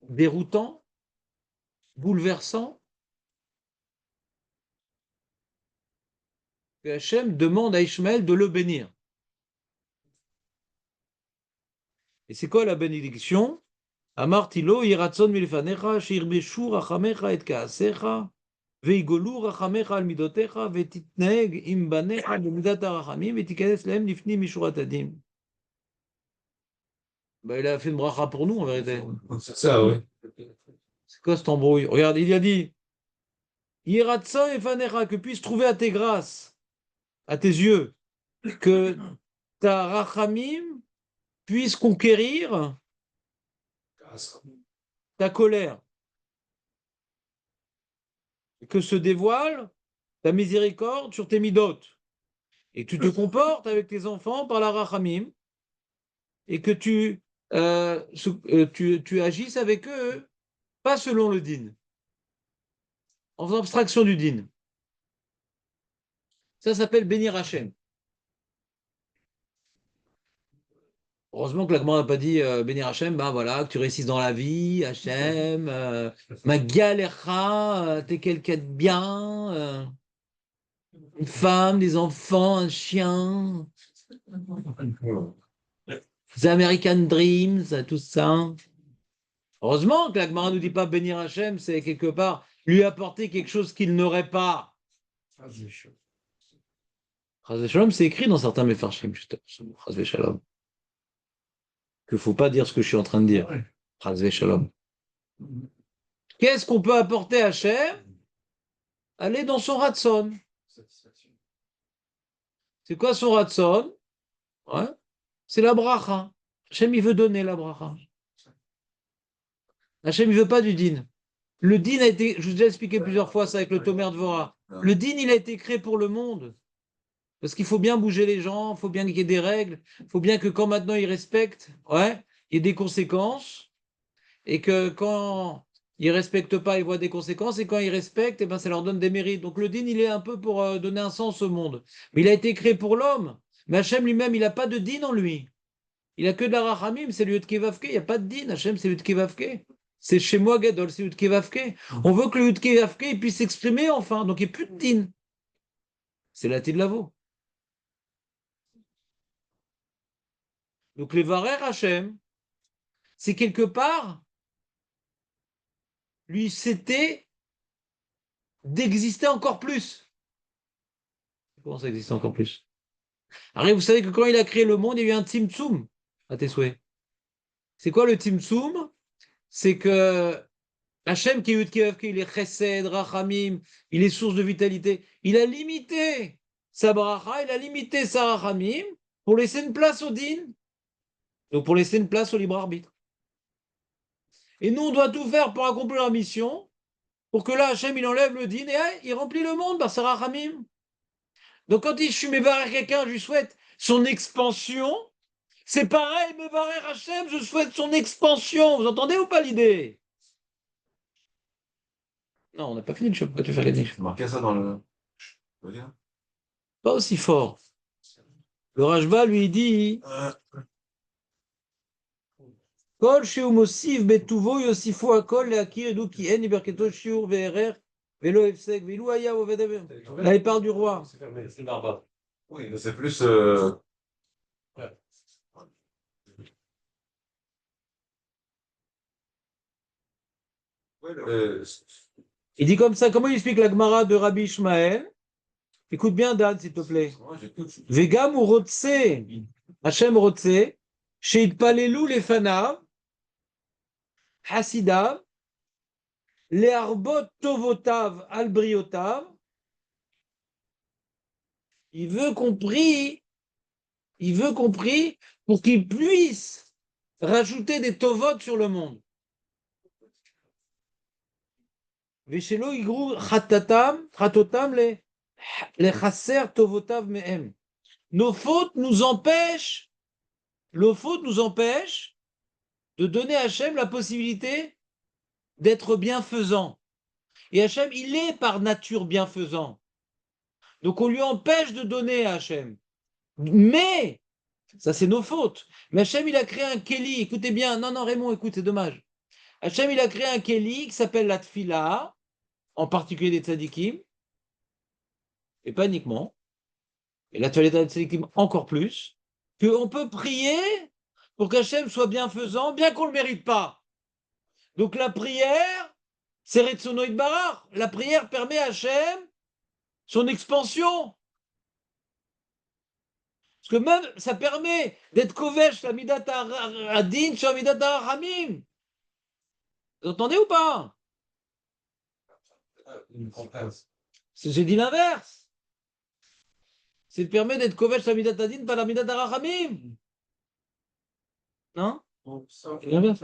déroutant, bouleversant. Que Hachem demande à Ishmael de le bénir. Et c'est quoi la bénédiction? Amartilo yiratzon milfanecha shirbeshu rachamecha et kaasecha veigolu rachamecha al midotecha vetitneg im banecha bemidat harachamim vetikanes lehem lifnim mishurat adim. Ben, il a fait une bracha pour nous en vérité. C'est ça, oui. C'est quoi cette embrouille? Regarde, il a dit yiratzon milfanecha, que puisse trouver à tes grâces, à tes yeux, que ta rachamim puisse conquérir ta colère, que se dévoile ta miséricorde sur tes midotes, et que tu te comportes avec tes enfants par la rachamim, et que tu agisses avec eux, pas selon le din, en faisant abstraction du din. Ça s'appelle bénir Hachem. Heureusement que la Gemara n'a pas dit bénir Hachem, ben voilà, que tu réussisses dans la vie, Hachem, ma galéra, t'es quelqu'un de bien, une femme, des enfants, un chien, The American Dreams, tout ça. Heureusement que la Gemara ne nous dit pas bénir Hachem, c'est quelque part lui apporter quelque chose qu'il n'aurait pas. Chas Shalom, c'est écrit dans certains Mefarshim, justement, Chas Shalom. Qu'il ne faut pas dire ce que je suis en train de dire. Chas Shalom. Qu'est-ce qu'on peut apporter à Hachem? Aller dans son ratson. C'est quoi son ratson? Ouais. C'est la bracha. Hachem, il veut donner la bracha. Hachem, il veut pas du din. Le din a été, je vous ai déjà expliqué plusieurs fois ça avec le Tomer Dvorah. Le din, il a été créé pour le monde. Parce qu'il faut bien bouger les gens, il faut bien qu'il y ait des règles, il faut bien que quand maintenant ils respectent, ouais, il y ait des conséquences. Et que quand ils ne respectent pas, ils voient des conséquences. Et quand ils respectent, eh ben, ça leur donne des mérites. Donc le din, il est un peu pour donner un sens au monde. Mais il a été créé pour l'homme. Mais Hachem lui-même, il n'a pas de din en lui. Il n'a que de la rachamim, c'est le Yud-Kevavke. Il n'y a pas de din. Hachem, c'est le Yud-Kevavke. C'est chez moi, Gadol, c'est le Yud-Kevavke. On veut que le Yud-Kevavke puisse s'exprimer enfin. Donc il n'y a plus de din. C'est la de Lavo. Donc les Varer Hachem, c'est quelque part, lui, c'était d'exister encore plus. Comment ça existe encore plus? Alors, vous savez que quand il a créé le monde, il y a eu un Tzimtzum, à tes souhaits. C'est quoi le Tzimtzum? C'est que Hachem, qui est il est Chesed, Rachamim, il est source de vitalité. Il a limité sa bracha, il a limité sa Rachamim pour laisser une place au din. Donc pour laisser une place au libre arbitre. Et nous, on doit tout faire pour accomplir la mission, pour que là, Hachem, il enlève le din et il remplit le monde par sa Rachamim. Donc quand je suis mévaré quelqu'un, je lui souhaite son expansion. C'est pareil, mévaré Hachem, je souhaite son expansion. Vous entendez ou pas l'idée? Non, on n'a pas fini le choc. Tu fais gagner. C'est marqué ça dans le. Je peux dire. Pas aussi fort. Le Rashba lui dit Kol sheu mosif betuvo yosifu akol leakir edu ki en iberketo shiur ve'erer ve'lo hefsek ve'ilou haya oved. Là, il parle du roi. Oui, mais c'est plus. Il dit comme ça, comment il explique la Gemara de Rabbi Ishmael? Écoute bien, Dan, s'il te plaît. Vegam ou Rotse, Hachem Rotse, Sheitpalelu lefanav, Hasidav, Learbot tovotav albriotav. Il veut qu'on prie pour qu'il puisse rajouter des tovot sur le monde. Veshelo igru chatotam les chasser tovotav mehem. Nos fautes nous empêchent de donner à Hachem la possibilité d'être bienfaisant. Et Hachem, il est par nature bienfaisant. Donc on lui empêche de donner à Hachem. Mais, ça c'est nos fautes. Mais Hachem, il a créé un Kéli. Écoutez bien. Non, Raymond, écoute, c'est dommage. Hachem, il a créé un Kéli qui s'appelle la Tfila, en particulier des tzadikim, et pas uniquement. Et la Tfila des tzadikim encore plus, qu'on peut prier pour qu'Hachem soit bienfaisant, bien qu'on ne le mérite pas. Donc la prière, c'est Retzono Yitbarach. La prière permet à Hachem son expansion. Parce que même, ça permet d'être kovesh la midat adin sur la midat ha'ramim. Vous entendez ou pas? J'ai dit l'inverse. Ça permet d'être kovesh la midat adin par la midat ha'ramim. Non? L'inverse.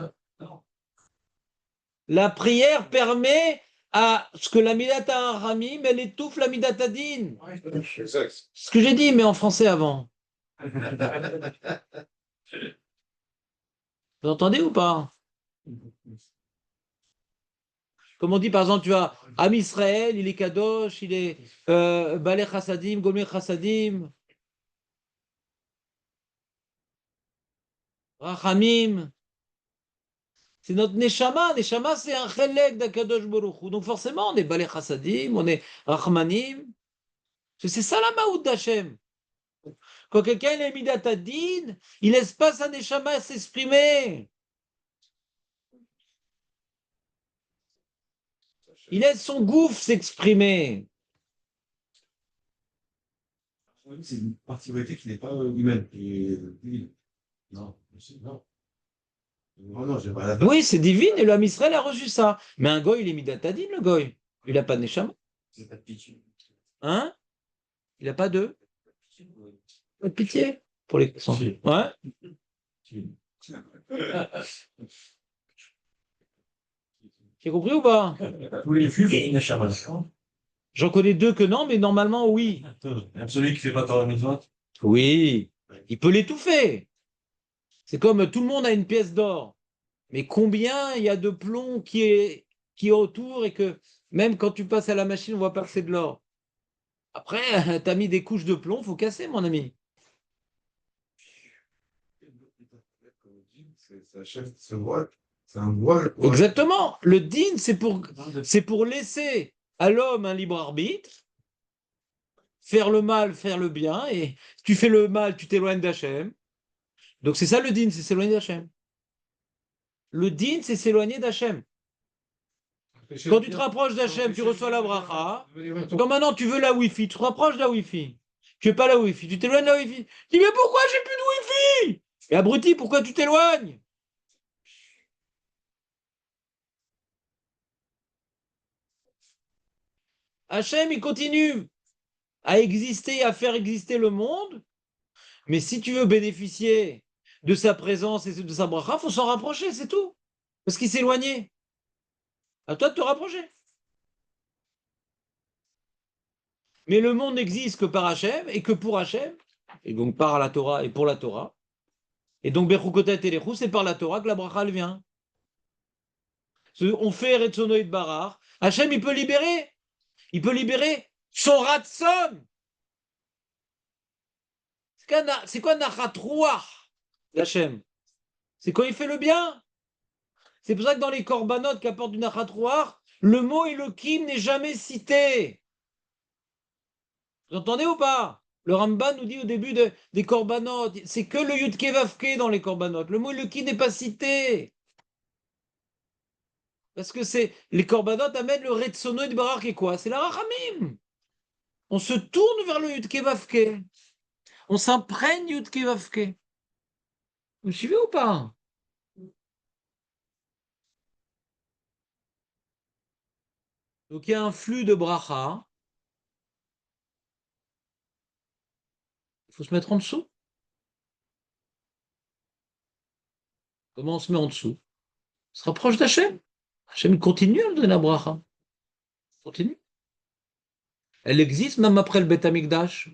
La prière permet à ce que la midat ha'ramim, elle étouffe la midat adin. Ce que j'ai dit, mais en français avant. Vous entendez ou pas? Comme on dit, par exemple, tu as Am Israël, il est Kadosh, il est Balei Chassadim, Gomel Chassadim, Rachamim. C'est notre Neshama. Neshama, c'est un Chelek d'Akadosh Baruch Hu. Donc forcément, on est Balei Chassadim, on est Rachmanim. C'est ça la Maout d'Hachem. Quand quelqu'un est Midat Adin, il laisse pas sa Neshama s'exprimer. Il laisse son gouffre s'exprimer. C'est une particularité qui n'est pas humaine. Non, non. Non, j'ai pas la Oui, c'est divine et l'homme Israël a reçu ça. Mais un goy, il est Midat Adin, le goy. Il n'a pas de Neshama. C'est pas de pitié. Hein? Il n'a pas de... Pas de pitié pour les... Ouais. Tu as compris ou pas? Tous les juifs ont une Neshama. J'en connais deux que non, mais normalement, oui. Même celui qui ne fait pas Torah Mitzvot. Oui, il peut l'étouffer. C'est comme tout le monde a une pièce d'or. Mais combien il y a de plomb qui est autour et que même quand tu passes à la machine, on voit pas que c'est de l'or. Après, tu as mis des couches de plomb, faut casser, mon ami. C'est un voile. Exactement. Le din, c'est pour laisser à l'homme un libre arbitre, faire le mal, faire le bien, et si tu fais le mal, tu t'éloignes d'Hachem. Donc c'est ça le din, c'est s'éloigner d'Hachem. Le din, c'est s'éloigner d'Hachem. Quand tu te rapproches d'Hachem, tu reçois la bracha. Quand maintenant tu veux la Wi-Fi, tu te rapproches de la Wi-Fi. Tu veux pas la Wi-Fi, tu t'éloignes de la Wi-Fi. Tu dis mais pourquoi j'ai plus de Wi-Fi? Et abruti, pourquoi tu t'éloignes? Hachem, il continue à exister, à faire exister le monde. Mais si tu veux bénéficier de sa présence et de sa bracha, il faut s'en rapprocher, c'est tout. Parce qu'il s'est éloigné. À toi de te rapprocher. Mais le monde n'existe que par Hachem et que pour Hachem, et donc par la Torah et pour la Torah. Et donc Bechukotet et Lechou, c'est par la Torah que la bracha elle vient. On fait Retzono Yitbarach. Hachem, il peut libérer. Il peut libérer son ratson. C'est quoi Nachat Ruach d'Hachem? C'est quand il fait le bien. C'est pour ça que dans les korbanot qui apportent du Nachat Ruach, le mot Elohim n'est jamais cité. Vous entendez ou pas? Le Ramban nous dit au début des korbanot, c'est que le Yud-Ke Vav-Ke dans les korbanot. Le mot Elohim n'est pas cité. Parce que c'est les korbanot amènent le retsono et barak et quoi? C'est la rachamim. On se tourne vers le yudke vavke. On s'imprègne yudke vavke. Vous me suivez ou pas? Donc il y a un flux de bracha. Il faut se mettre en dessous. Comment on se met en dessous? On se rapproche d'Hachem. Hachem continue à nous donner la bracha. Continue. Elle existe même après le Beth Amikdash.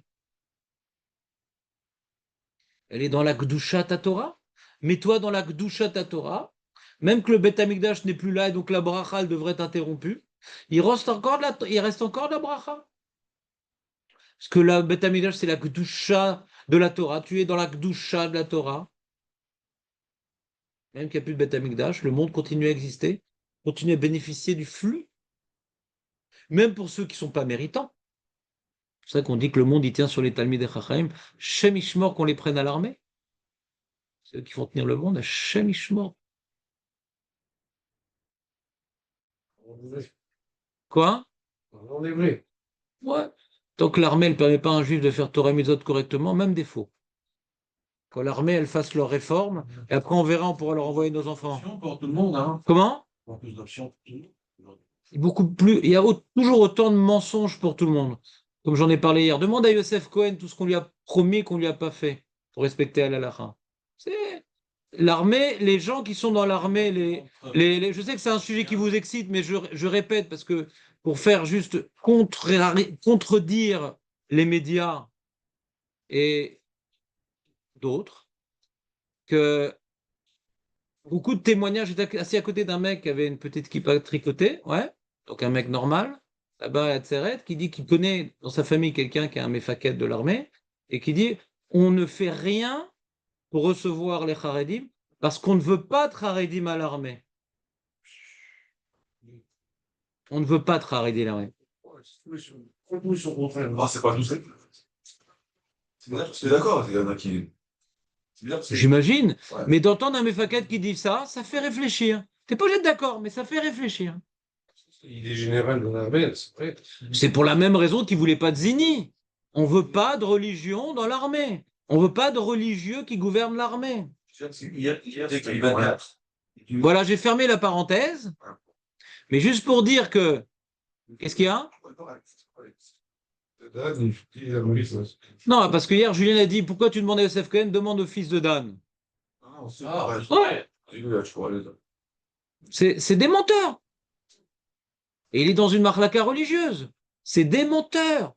Elle est dans la Gdushat Torah. Mets-toi dans la Gdushat Torah. Même que le Beth Amikdash n'est plus là et donc la bracha elle devrait être interrompue. Il reste encore de la bracha. Parce que le Beth Amikdash c'est la Gdusha de la Torah. Tu es dans la Gdusha de la Torah. Même qu'il n'y a plus de Beth Amikdash, le monde continue à exister, continue à bénéficier du flux. Même pour ceux qui ne sont pas méritants. C'est pour ça qu'on dit que le monde, il tient sur les Talmidei Chachamim. Shem Ishmor qu'on les prenne à l'armée. C'est eux qui vont tenir le monde, Shem Ishmor. Quoi? On est vrai. Ouais. Tant que l'armée ne permet pas à un juif de faire Torah Mitzvot correctement, même défaut. Quand l'armée, elle fasse leurs réformes, et après on verra, on pourra leur envoyer nos enfants. Pour tout le monde, hein. Comment? Pour plus d'options pour tout le monde. Beaucoup plus. Il y a toujours autant de mensonges pour tout le monde. Comme j'en ai parlé hier. Demande à Yosef Cohen tout ce qu'on lui a promis qu'on ne lui a pas fait pour respecter Al-Halacha. C'est l'armée, les gens qui sont dans l'armée, je sais que c'est un sujet qui vous excite, mais je répète parce que pour faire juste contredire les médias et d'autres, que beaucoup de témoignages. J'étais assis à côté d'un mec qui avait une petite kippa tricotée, ouais, donc un mec normal, là-bas à Tseret, qui dit qu'il connaît dans sa famille quelqu'un qui a un méfaquet de l'armée, et qui dit on ne fait rien pour recevoir les Haredim, parce qu'on ne veut pas de Haredim à l'armée. On ne veut pas de Haredim à l'armée. Proposition contraire. Ah, c'est pas tout ça. C'est bien parce que d'accord, il y en a qui. C'est bien parce que. J'imagine, Ouais. mais d'entendre un méfaquet qui dit ça fait réfléchir. T'es pas obligé d'être d'accord, mais ça fait réfléchir. Il est général de l'armée, c'est vrai. C'est pour la même raison qu'ils ne voulaient pas de Zini. On ne veut pas de religion dans l'armée. On ne veut pas de religieux qui gouvernent l'armée. Hier, c'était le 24. Voilà, j'ai fermé la parenthèse. Mais juste pour dire que... Qu'est-ce qu'il y a? Non, parce que hier, Julien a dit, pourquoi tu demandes à Yosef Cohen, demande au fils de Dan. Ouais. C'est des menteurs. Et il est dans une marlaka religieuse. C'est des menteurs.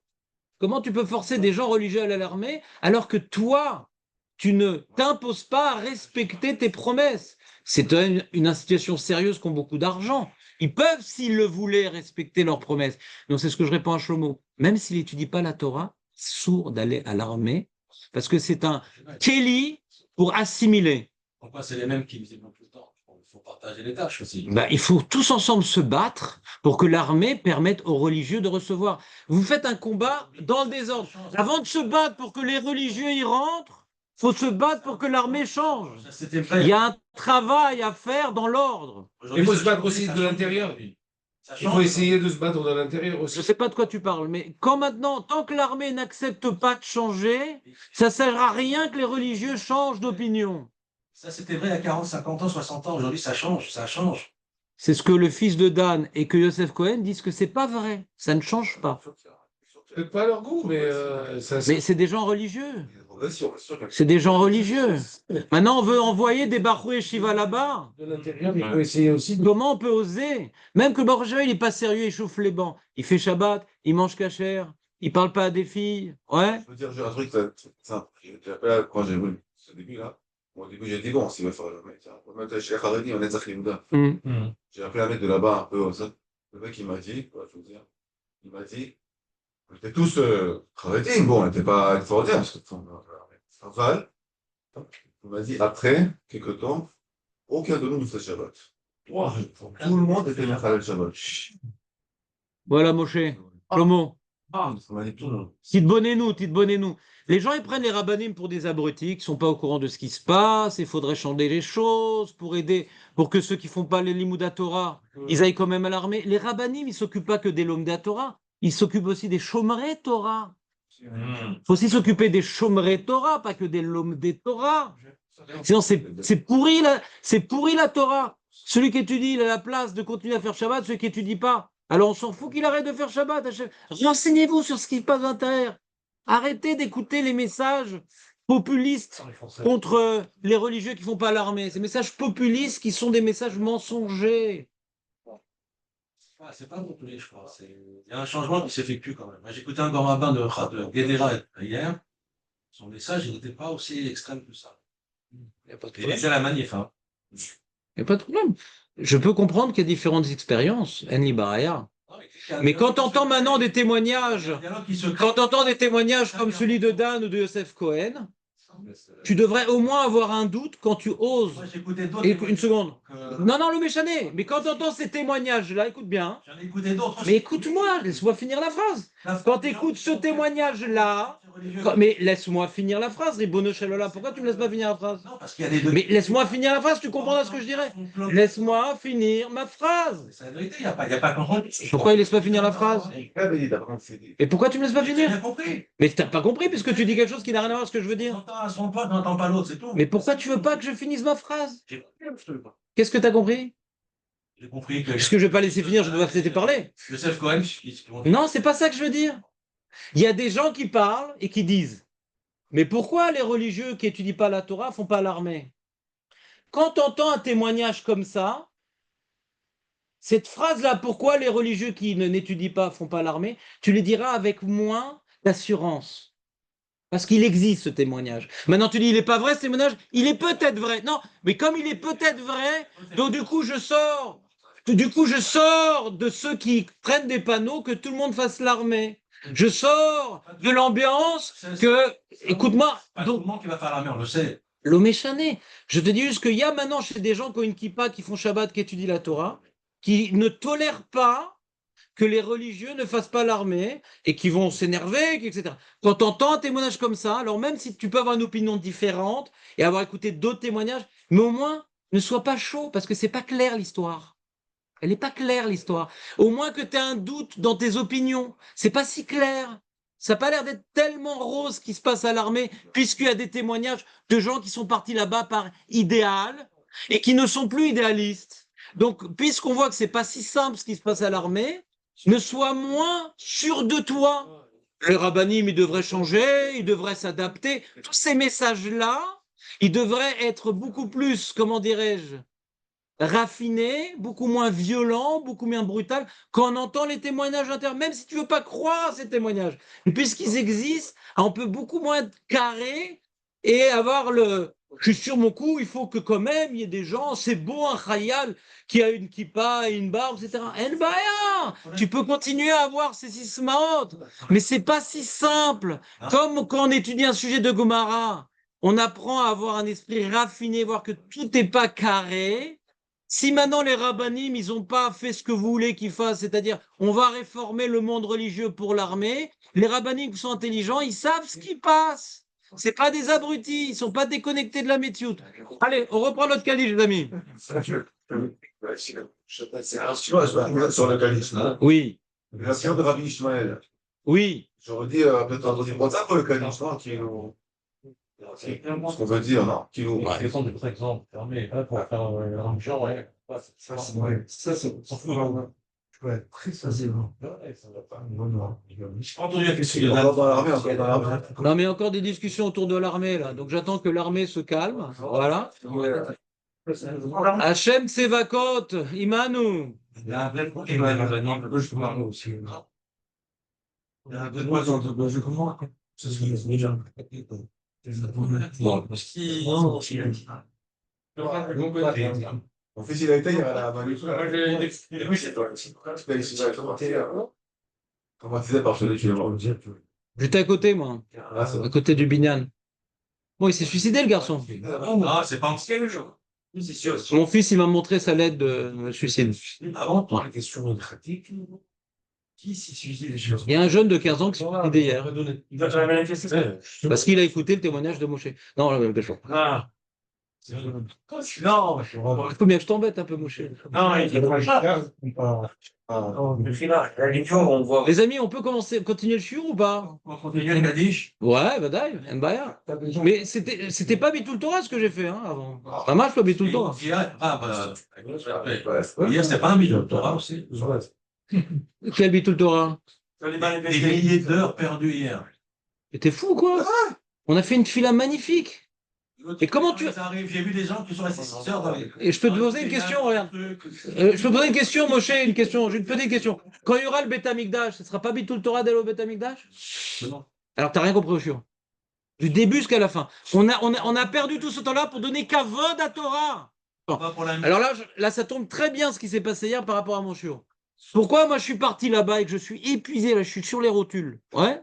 Comment tu peux forcer des gens religieux à aller à l'armée alors que toi, tu ne t'imposes pas à respecter tes promesses? C'est une institution sérieuse qui ont beaucoup d'argent. Ils peuvent, s'ils le voulaient, respecter leurs promesses. Donc c'est ce que je réponds à Shlomo. Même s'il n'étudie pas la Torah, sourd d'aller à l'armée, parce que c'est un kéli pour assimiler. Pourquoi c'est les mêmes qui visitent tout le temps? Il faut partager les tâches aussi. Ben, il faut tous ensemble se battre pour que l'armée permette aux religieux de recevoir. Vous faites un combat dans le désordre. Avant de se battre pour que les religieux y rentrent, il faut se battre pour que l'armée change. C'était vrai. Il y a un travail à faire dans l'ordre. Il faut se battre aussi de l'intérieur. Il faut essayer de se battre de l'intérieur Je aussi. ne sais pas de quoi tu parles, mais quand maintenant, tant que l'armée n'accepte pas de changer, ça ne sert à rien que les religieux changent d'opinion. Ça, c'était vrai il y a 40, 50 ans, 60 ans. Aujourd'hui, ça change, ça change. C'est ce que le fils de Dan et que Yosef Cohen disent que c'est pas vrai. Ça ne change pas. Peut-être pas à leur goût, mais ça. Mais c'est des gens religieux. C'est C'est des gens religieux. Maintenant, on veut envoyer des Baruch et Shiva là-bas. De l'intérieur, il faut essayer aussi. Comment on peut oser? Même que le Baruch Shiva, il n'est pas sérieux, il chauffe les bancs. Il fait Shabbat, il mange kasher, il parle pas à des filles. Ouais. Je veux dire, j'ai un truc simple. Quand j'ai vu ce début-là, au début, j'ai dit bon, s'il va faire le mec, même chez Haredi, on est Zach Yehuda. J'ai appelé un mec de là-bas un peu comme ça. Le mec, il m'a dit, quoi, je veux dire, il m'a dit, on était tous Haredi, bon, on n'était pas extraordinaires, parce que Val, il m'a dit, après quelques temps, aucun de nous ne fait Shabbat. Tout le monde était Mechalel Shabbat. Voilà, Moshe. Shlomo. Tidbonnez-nous. Les gens, ils prennent les rabbinim pour des abrutis qui sont pas au courant de ce qui se passe. Il faudrait changer les choses pour aider, pour que ceux qui font pas les limoudat Torah, ils aillent quand même à l'armée. Les rabbinim, ils s'occupent pas que des lomda Torah. Ils s'occupent aussi des chomrei Torah. Il faut aussi s'occuper des chomrei Torah, pas que des lomdé Torah. Sinon, c'est pourri la Torah. Celui qui étudie, il a la place de continuer à faire Shabbat, celui qui étudie pas. Alors on s'en fout qu'il arrête de faire Shabbat. Renseignez-vous sur ce qui se passe à l'intérieur. Arrêtez d'écouter les messages populistes contre les religieux qui font pas l'armée. Ces messages populistes qui sont des messages mensongers. C'est pas populaire, je crois. Il y a un changement qui s'effectue quand même. Moi, j'écoutais un grand rabbin de Guédera hier. Son message, il n'était pas aussi extrême que ça. Il n'y a pas de Il problème. était à la manif. Hein. Il n'y a pas de problème. Je peux comprendre qu'il y a différentes expériences. Enli Baraya. Mais quand tu entends maintenant des témoignages, quand tu entends des témoignages comme celui de Dan ou de Yosef Cohen, tu devrais au moins avoir un doute quand tu oses. Moi, j'écoutais d'autres. Et une seconde. que- Non, le méchané. Mais quand tu entends ces témoignages-là, écoute bien. J'en ai écouté d'autres. Mais écoute-moi, laisse-moi finir la phrase. Quand tu écoutes ce témoignage-là, mais laisse-moi finir la phrase, Ribono Shalola. Pourquoi tu me laisses pas finir la phrase? Non, parce qu'il y a des. Mais laisse-moi finir la phrase, tu comprendras ce que je dirais. Laisse-moi finir ma phrase. C'est la vérité, il n'y a pas contrôle. Pourquoi il laisse pas finir la phrase? Et pourquoi tu me laisses pas J'ai finir? bien compris. Mais t'as pas compris puisque tu dis quelque chose qui n'a rien à voir avec ce que je veux dire. J'entends à son pote, j'entends pas l'autre, c'est tout. Mais pourquoi tu veux pas que je finisse ma phrase? J'ai compris, je te le pas. Qu'est-ce que t'as compris? J'ai compris que. Puisque je vais pas laisser finir, je dois te laisser parler. Joseph Cohen, Non, c'est pas ça que je veux dire. Il y a des gens qui parlent et qui disent, mais pourquoi les religieux qui étudient pas la Torah font pas l'armée? Quand tu entends un témoignage comme ça, cette phrase-là, pourquoi les religieux qui n'étudient pas font pas l'armée, tu les diras avec moins d'assurance. Parce qu'il existe ce témoignage. Maintenant, tu dis, il n'est pas vrai ce témoignage? Il est peut-être vrai. Non, mais comme il est peut-être vrai, donc du coup, je sors de ceux qui prennent des panneaux que tout le monde fasse l'armée. Je sors de l'ambiance que, écoute-moi, Pas tout donc, le monde qui va faire l'armée, on le sait. l'homme échané. Je te dis juste qu'il y a maintenant chez des gens qui ont une kippa, qui font Shabbat, qui étudient la Torah, qui ne tolèrent pas que les religieux ne fassent pas l'armée et qui vont s'énerver, etc. Quand tu entends un témoignage comme ça, alors même si tu peux avoir une opinion différente et avoir écouté d'autres témoignages, mais au moins ne sois pas chaud parce que c'est pas clair l'histoire. Elle n'est pas claire l'histoire. Au moins que tu aies un doute dans tes opinions. C'est pas si clair. Ça n'a pas l'air d'être tellement rose ce qui se passe à l'armée, puisqu'il y a des témoignages de gens qui sont partis là-bas par idéal et qui ne sont plus idéalistes. Donc, puisqu'on voit que c'est pas si simple ce qui se passe à l'armée, ne sois moins sûr de toi. Les rabbinim, ils devraient changer, ils devraient s'adapter. Tous ces messages-là, ils devraient être beaucoup plus, comment dirais-je, raffinés, beaucoup moins violents, beaucoup moins brutal, quand on entend les témoignages internes, même si tu veux pas croire à ces témoignages. Puisqu'ils existent, on peut beaucoup moins être carré et avoir le... Je suis sur mon coup, il faut que quand même il y ait des gens, c'est beau un khayal qui a une kippa et une barbe, etc. En baya, tu peux continuer à avoir ces sismaot, mais c'est pas si simple. Comme quand on étudie un sujet de Gomara, on apprend à avoir un esprit raffiné, voir que tout n'est pas carré. Si maintenant les rabbinim, ils n'ont pas fait ce que vous voulez qu'ils fassent, c'est-à-dire on va réformer le monde religieux pour l'armée, les rabbinim qui sont intelligents, ils savent ce qui passe. C'est pas des abrutis, ils sont pas déconnectés de la métioute. Allez, on reprend notre caddie, les amis. Sur le calice, là. Oui, La science de Rabbi Ishmael. oui. J'aurais dit peut-être vendredi prochain pour le calice, non? Ce qu'on veut dire, non? Qui nous. Par exemple, fermé, pour faire un genre, ouais. Ça, c'est tu peux être très facilement. J'ai entendu la question de Encore dans l'armée, encore dans l'armée. Non, mais encore des discussions autour de l'armée, là. Donc j'attends que l'armée se calme. Voilà. Hachem Tsevakot, Imanu. Il y a un vrai problème avec les rabbinim, je peux parler aussi. Il y a un vrai problème. Je comprends. C'est ce que je dis. Bon, parce qu'il... Mon fils, il a été, il y a la manif. Oui, c'est toi. Traumatisé par celui qui est mort. J'étais à côté, moi. Ah, c'est À côté du Binyan. Bon, il s'est suicidé, le garçon. Non, c'est pas en quelque chose. C'est sûr. Mon fils, il m'a montré sa lettre de suicide. Avant, pour la question pratique, Qui s'y suffit les choses? Il y a un jeune de 15 ans qui s'est suicidé hier. Il va faire la manifestation. Parce qu'il a écouté le témoignage de Moshe. Non, la même question. Ah. Non, Il faut bien que je t'embête un peu, Moshe. non, il est pas ça. La lecture, on voit. Les amis, on peut continuer le shiur ou pas? On continue le Kaddish. Ouais, bah d'ailleurs, Mbaya. Mais c'était pas Bitul Torah ce que j'ai fait avant. Ça marche pas Bitul Torah. Hier, c'était pas un million de Torah aussi. Quel Bitul Torah? Des milliers d'heures perdues hier. Mais t'es fou quoi? On a fait une fila magnifique. Et comment tu. J'ai vu des gens qui sont restés 6 heures dans les. Et je peux te poser une question, regarde. Je peux te poser une question, Moshe, une question. J'ai une petite question. Quand il y aura le Beth Amikdash, ce sera pas Bitul Torah d'aller au Beth Amikdash? Non. Alors t'as rien compris au shiur. Du début jusqu'à la fin. On a perdu tout ce temps-là pour donner kavod à Torah. Alors là, ça tombe très bien ce qui s'est passé hier par rapport à mon shiur. Pourquoi moi je suis parti là-bas et que je suis épuisé, là je suis sur les rotules? Ouais.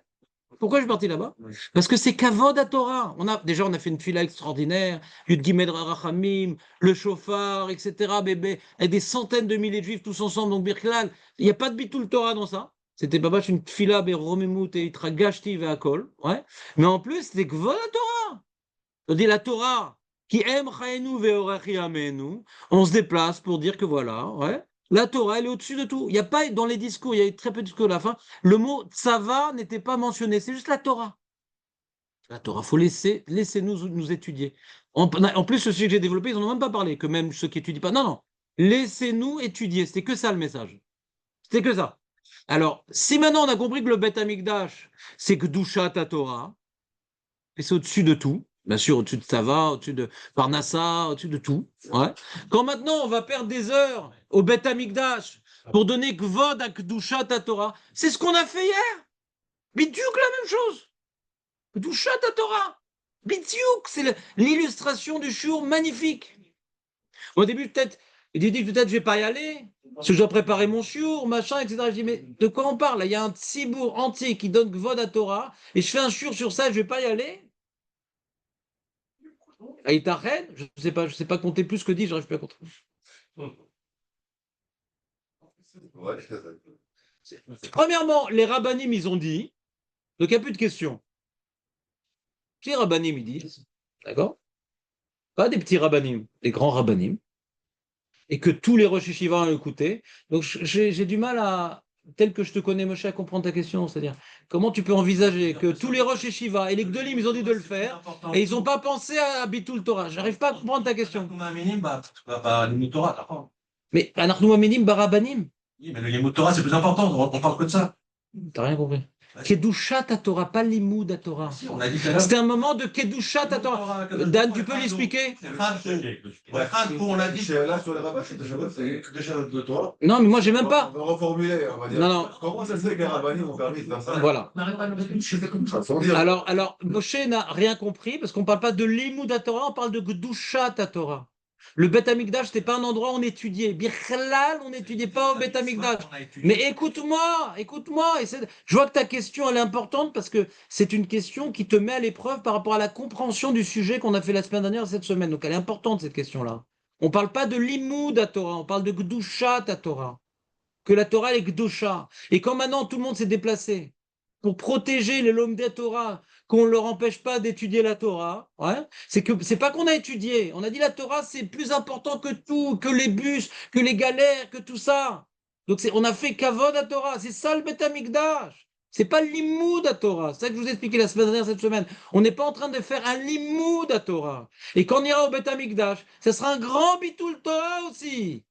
Pourquoi je suis parti là-bas? Parce que c'est kavod à Torah. On a fait une fila extraordinaire, Yud Gimel Rachamim, le chauffard, etc. Bébé, avec des centaines de milliers de juifs tous ensemble, donc Birklal. Il n'y a pas de bitul Torah dans ça. C'était pas une fila beromimut et itra gashti ve'akol. Ouais. Mais en plus, c'était kavod à Torah. C'est-à-dire la Torah qui aime chayenu ve'orechi amenu. On se déplace pour dire que voilà, ouais. La Torah, elle est au-dessus de tout. Il n'y a pas, dans les discours, il y a eu très peu de discours à la fin, le mot tsava n'était pas mentionné, c'est juste la Torah. La Torah, il faut laissez-nous nous étudier. En plus, ceux que j'ai développés, ils n'en ont même pas parlé, que même ceux qui n'étudient pas. Non, non, laissez-nous étudier, c'était que ça le message. C'était que ça. Alors, si maintenant on a compris que le Beth Amikdash, c'est que Doucha ta Torah, et c'est au-dessus de tout, bien sûr, au-dessus de Tsava, au-dessus de Parnassa, au-dessus de tout. Ouais. Quand maintenant on va perdre des heures au Beth Amikdash pour donner Kvod à Kedushat à Torah, c'est ce qu'on a fait hier. Bidiouk, la même chose. Kedushat à Torah. Bidiouk, c'est l'illustration du shiur magnifique. Au début, peut-être, il dit peut-être je vais pas y aller, parce que je dois préparer mon shiur, machin, etc. Je dis, mais de quoi on parle? Il y a un tzibour entier qui donne Kvod à Torah, et je fais un shiur sur ça, je vais pas y aller. Aïtachen, je sais pas compter plus que 10, j'arrive plus à compter. Premièrement, les rabbanim, ils ont dit, donc il n'y a plus de questions. Les rabbanim, ils disent, d'accord? Pas des petits rabbanim, des grands rabbanim, et que tous les rosh yeshiva ont écouté. Donc j'ai du mal à, tel que je te connais, Moshe, à comprendre ta question. C'est-à-dire, comment tu peux envisager que tous les rosh yeshiva et les gdolim, ils ont dit de le faire, et ils n'ont pas pensé à Bitul Torah? J'arrive pas à comprendre ta question. Mais Anachnu Aminim Barabanim. Oui, mais le Limud Torah, c'est plus important, on parle que de ça. T'as rien compris. Kedushat à Torah, pas Limoud à Torah. Si, on a dit tout à l'heure. C'était un moment de Kedushat à Torah. Dan, tu peux l'expliquer? On l'a dit. Là, sur les rabbins, c'est déjà de toi. Non, mais moi, j'ai même pas. On va reformuler, on va dire. Non, non. Comment ça se fait que les rabbins ont permis de faire ça? Voilà. Sans dire. Alors, Moshe n'a rien compris parce qu'on parle pas de Limoud à Torah, on parle de Kedushat à Torah. Le Beth Amikdash, c'était pas un endroit où on étudiait. Bichlal, on n'étudiait pas au Beth Amikdash. Mais écoute-moi. Je vois que ta question, elle est importante parce que c'est une question qui te met à l'épreuve par rapport à la compréhension du sujet qu'on a fait la semaine dernière, cette semaine. Donc, elle est importante, cette question-là. On parle pas de Limoud à Torah, on parle de Kedushat à Torah. Que la Torah est Kedusha. Et quand maintenant tout le monde s'est déplacé pour protéger les l'homme des Torah, qu'on ne leur empêche pas d'étudier la Torah, ouais, c'est pas qu'on a étudié. On a dit la Torah, c'est plus important que tout, que les bus, que les galères, que tout ça. Donc on a fait kavod à Torah. C'est ça le Beth Amikdash. C'est pas le limoud à Torah. C'est ça que je vous ai expliqué la semaine dernière, cette semaine. On n'est pas en train de faire un limoud à Torah. Et quand on ira au Beth Amikdash, ce sera un grand bitul Torah aussi.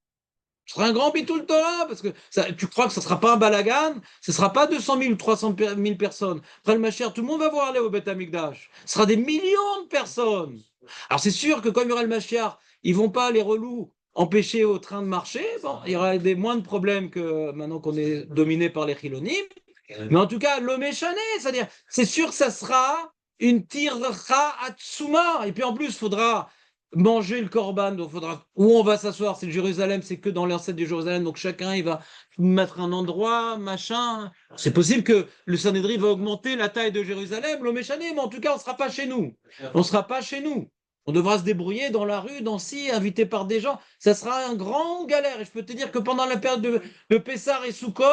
Ce sera un grand bitul Torah, parce que tu crois que ce ne sera pas un balagan, ce ne sera pas 200 000 ou 300 000 personnes. Après le Mashiach, tout le monde va voir aller au Beth Amikdash. Ce sera des millions de personnes. Alors c'est sûr que comme il y aura le Mashiach, ils ne vont pas, les relous, empêcher au train de marcher. Bon, il y aura moins de problèmes que maintenant qu'on est dominé par les chilonim. Mais en tout cas, l'homme est chané, c'est-à-dire, c'est sûr que ça sera une tircha atsuma. Et puis en plus, il faudra manger le korban, donc faudra où on va s'asseoir. C'est le Jérusalem, c'est que dans l'ancêtre du Jérusalem, donc chacun il va mettre un endroit, machin. C'est possible que le Sanhédrin va augmenter la taille de Jérusalem, l'homme est chané, mais en tout cas, on ne sera pas chez nous. On ne sera pas chez nous. On devra se débrouiller dans la rue, invité par des gens. Ça sera un grand galère. Et je peux te dire que pendant la période de Pessar et Sukkot,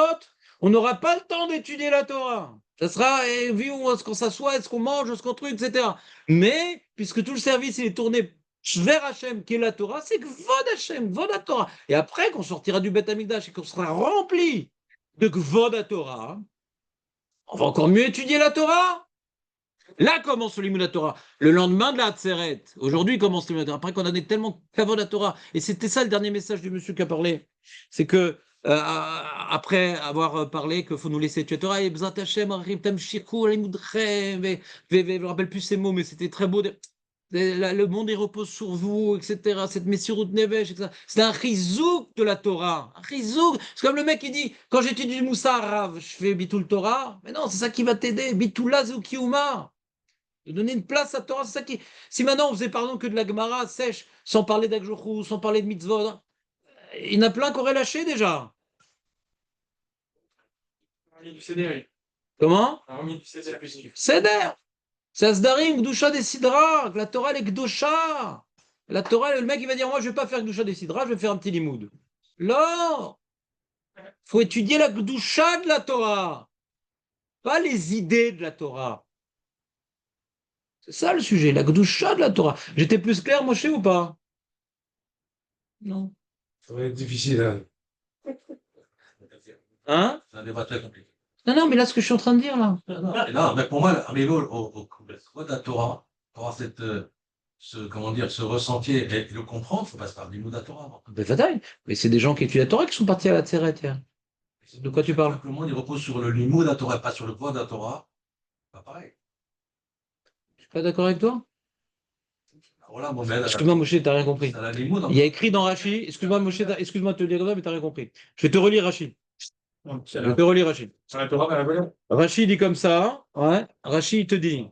On n'aura pas le temps d'étudier la Torah. Ça sera, vu où est-ce qu'on s'assoit, est-ce qu'on mange, est-ce qu'on truc, etc. Mais, puisque tout le service il est tourné vers Hachem, qui est la Torah, c'est que Kvod Hachem, Kvod la Torah. Et après qu'on sortira du Beth Amikdash et qu'on sera rempli de Kvod la Torah, on va encore mieux étudier la Torah. Là commence le Limud Torah. Le lendemain de la Hatzeret. Aujourd'hui commence le Limud Torah. Après qu'on a tellement Kavod la Torah. Et c'était ça le dernier message du monsieur qui a parlé. C'est que, après avoir parlé qu'il faut nous laisser étudier la Torah, et B'zat Hashem, Arif Tamshiku, Limudchem, je me rappelle plus ces mots, mais c'était très beau. Le monde il repose sur vous, etc. Cette Messirut Nevesh, etc. C'est un chizouk de la Torah. Un chizouk. C'est comme le mec qui dit quand j'étudie le Moussa Arabe, je fais Bitul Torah. Mais non, c'est ça qui va t'aider. Bitula Zukiyuma. De donner une place à Torah, c'est ça qui. Si maintenant on faisait pardon que de la Gemara sèche, sans parler d'Akjochou, sans parler de mitzvot, hein, il y en a plein qui auraient lâché déjà. Comment Seder. C'est Asdarim, Gdusha des Sidra, la Torah, elle est Gdusha. La Torah, le mec, il va dire, moi, je ne vais pas faire Gdusha des Sidra, je vais faire un petit limoud. Non. Il faut étudier la Gdusha de la Torah, pas les idées de la Torah. C'est ça le sujet, la Gdusha de la Torah. J'étais plus clair, Moshe, ou pas? Non. Ça va être difficile. Hein. Hein? C'est un débat très compliqué. Non, mais là, ce que je suis en train de dire, là. Non, mais pour moi, au de la Torah, pour avoir ce ressenti et le comprendre, il faut passer par le Limud Torah. Mais c'est des gens qui étudient la Torah qui sont partis à la Tseret hier. De quoi tu parles? Tout le monde il repose sur le Limud Torah, pas sur le Kvod Torah. Pas pareil. Je suis pas d'accord avec toi? Voilà, bon, Excuse-moi, Moshe, t'as rien compris. Il y a écrit dans Rashi, excuse-moi, Moshe, excuse-moi de te le dire comme ça, mais t'as rien compris. Je vais te relire Rashi. Je vais te relire Rashi. Rashi dit comme ça, ouais. Rashi, il te dit.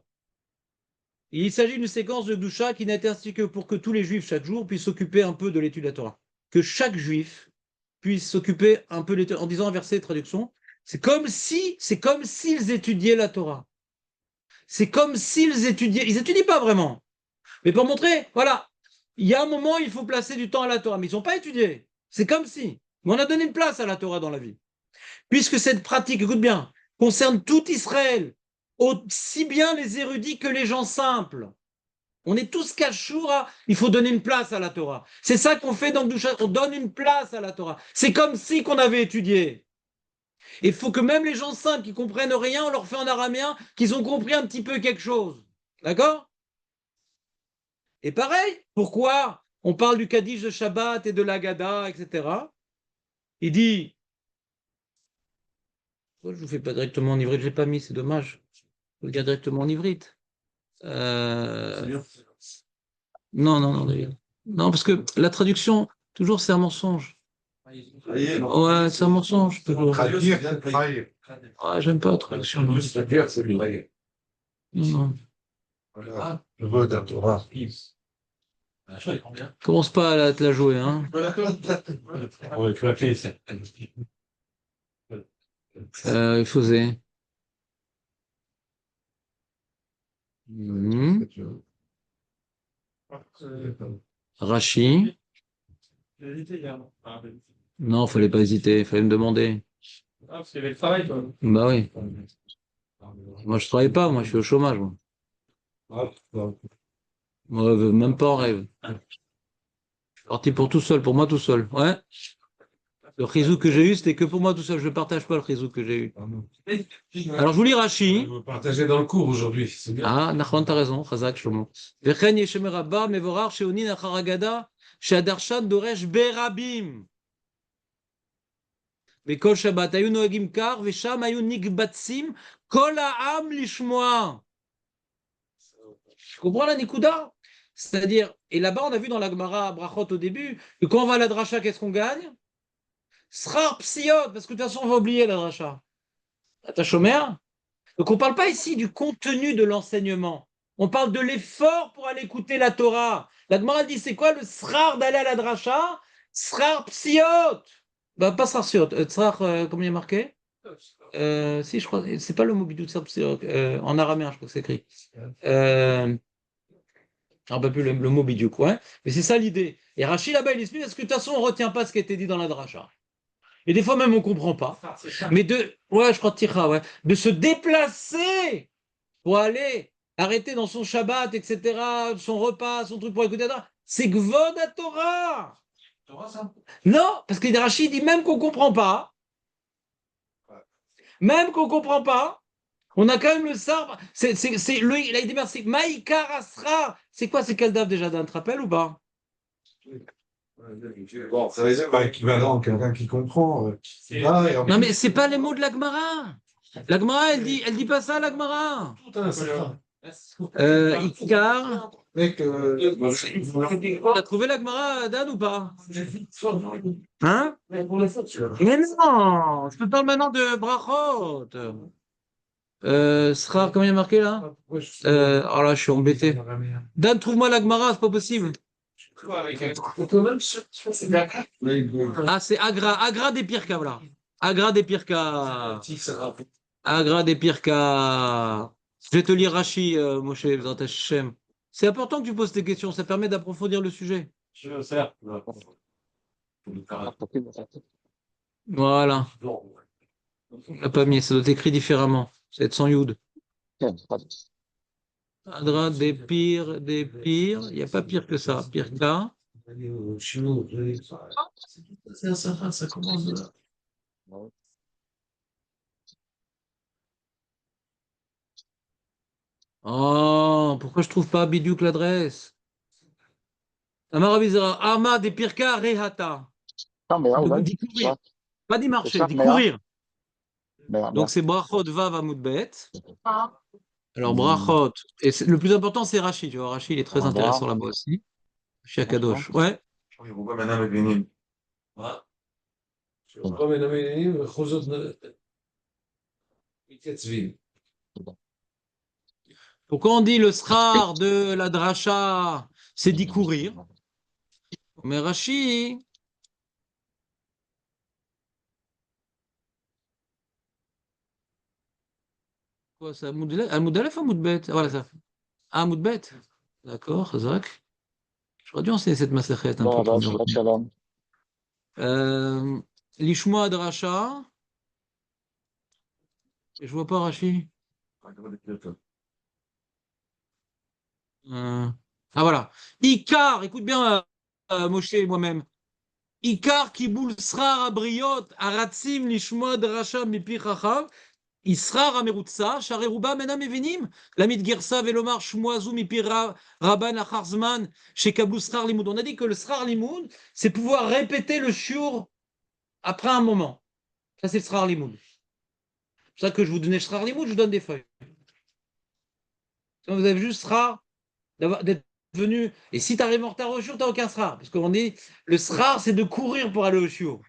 Il s'agit d'une séquence de Gdusha qui n'a été instituée que pour que tous les juifs, chaque jour, puissent s'occuper un peu de l'étude de la Torah. Que chaque juif puisse s'occuper un peu de l'étude. En disant un verset de traduction, c'est comme s'ils étudiaient la Torah. C'est comme s'ils étudiaient. Ils n'étudient pas vraiment. Mais pour montrer, voilà, il y a un moment, il faut placer du temps à la Torah. Mais ils n'ont pas étudié. C'est comme si. Mais on a donné une place à la Torah dans la vie. Puisque cette pratique, écoute bien, concerne tout Israël, aussi bien les érudits que les gens simples. On est tous cachoura, il faut donner une place à la Torah. C'est ça qu'on fait dans Gdusha, on donne une place à la Torah. C'est comme si qu'on avait étudié. Et il faut que même les gens simples qui comprennent rien, on leur fait en araméen, qu'ils ont compris un petit peu quelque chose. D'accord? Et pareil, pourquoi on parle du Kaddish de Shabbat et de l'Agada, etc. Il dit, pourquoi je ne vous fais pas directement en ivrite? Je ne l'ai pas mis, c'est dommage. Je vous le dire directement en ivrite. Non, d'ailleurs. Non, parce que la traduction, toujours, c'est un mensonge. Ouais, c'est un mensonge, toujours. Ouais, j'aime pas la traduction. Non. Le vote à Torah. Commence pas à te la jouer, hein. Ouais, tu l'as fait. Il faisait. Rashi. Non, il fallait pas hésiter, il fallait me demander. Ah, parce qu'il y avait le travail, toi. Bah oui. Moi, je travaille pas, moi, je suis au chômage. Moi, même pas en rêve. Je suis parti pour tout seul, pour moi tout seul. Ouais. Le chizou que j'ai eu, c'était que pour moi tout seul. Je ne partage pas le chizou que j'ai eu. Alors, je vous lis Rashi. On va partager dans le cours aujourd'hui. C'est bien. Ah, Nachman, t'as raison. Chazak, Shlomo. Vechen yeshemer rabba mevorar sheonin achar agada sheadarshan doresh berabim. Bekol Shabbat ayu noegim kar vesham ayu nikbatsim kol ha'am lishmoa. Je comprends la nikuda? C'est-à-dire, et là-bas, on a vu dans la Gemara Brachot au début, que quand on va à la dracha, qu'est-ce qu'on gagne? Srar psiot, parce que de toute façon, on va oublier la dracha. T'as chômer? Donc, on ne parle pas ici du contenu de l'enseignement. On parle de l'effort pour aller écouter la Torah. La Gemara dit, c'est quoi le srar d'aller à la dracha? Srar psiot. Bah, pas srar psiot. Srar, comment il est marqué? Si, je crois, c'est pas le mot bidou de srar psiot. En araméen, je crois que c'est écrit. Je ne rappelle plus le mot bidou, quoi. Mais c'est ça l'idée. Et Rachid, là-bas, il explique, parce que de toute façon, on ne retient pas ce qui a été dit dans la dracha. et des fois même on comprend pas. Mais ouais, je crois Tira, ouais, de se déplacer pour aller arrêter dans son Shabbat, etc., son repas, son truc pour écouter la Torah, c'est Gvod à Torah. Torah, ça? Non, parce que Rachid dit même qu'on comprend pas, on a quand même le sar. Il a dit merci. Maïkar Asra. C'est quoi ces Kaldaf déjà d'un te rappelles ou pas? Bon, ça veut dire équivalent, quelqu'un qui comprend, qui va et en Non mais c'est pas les mots de l'Agmara. L'Agmara, elle dit pas ça, l'Agmara. tout un certain. Ikar. Mec, T'as trouvé l'Agmara, Dan, ou pas? Hein? Mais non, je te parle maintenant de Brachot. Sera, comment il y a marqué là? Oh là, je suis embêté. Dan, trouve-moi l'Agmara, c'est pas possible. Ah, c'est Agra des Pirka, voilà. Agra des Pirka. Agra des Pirka. Je vais te lire Rashi, Moshe, dans ta Shem. C'est important que tu poses tes questions, ça permet d'approfondir le sujet. Voilà. On l'a pas mis, ça doit être écrit différemment. Ça doit être sans Youd. Agra des pires, il n'y a pas pire que ça. Pirka. Ça commence de là. Oh, pourquoi je trouve pas Bidiouk l'adresse? Amar Abizara, Ama des Pirka Rehata. Dit courir. Pas dit marcher, dit courir. Donc c'est Brachot Vav Amud Bet. Alors Brachot, et le plus important c'est Rashi, tu vois, Rashi il est très intéressant là-bas aussi. Rashi Akadosh. Ouais. רובם אינם מבינים. רובם אינם מבינים ובכל זאת מתייצבים. Pourquoi on dit le srar de la dracha, c'est d'y courir. Mais Rashi, quoi, c'est Amoud Aleph ou Amoud Bet? Voilà ça. Ah, Amoud Bet. D'accord, Chazak. J'aurais dû enseigner cette masachet un peu. Lishmoa dracha. Et je vois pas Rashi. Ah voilà. Ikar, écoute bien, Moshe et moi-même. Ikar kiboul srar abriot aratzim lishmoa dracha mipi chacham. Israr amerutsa, shareruba menam evinim. Lamid girsa velomar shmoazu mipi rabban acharzman chez kablou srar limoud. On a dit que le srar limoud, c'est pouvoir répéter le shiur après un moment. Ça, c'est le srar limoud. C'est pour ça que je vous donnais srar limoud, je vous donne des feuilles. Sinon, vous avez juste srar d'être venu. Et si tu arrives en retard au shiur, tu n'as aucun srar. Parce qu'on dit, le srar, c'est de courir pour aller au shiur.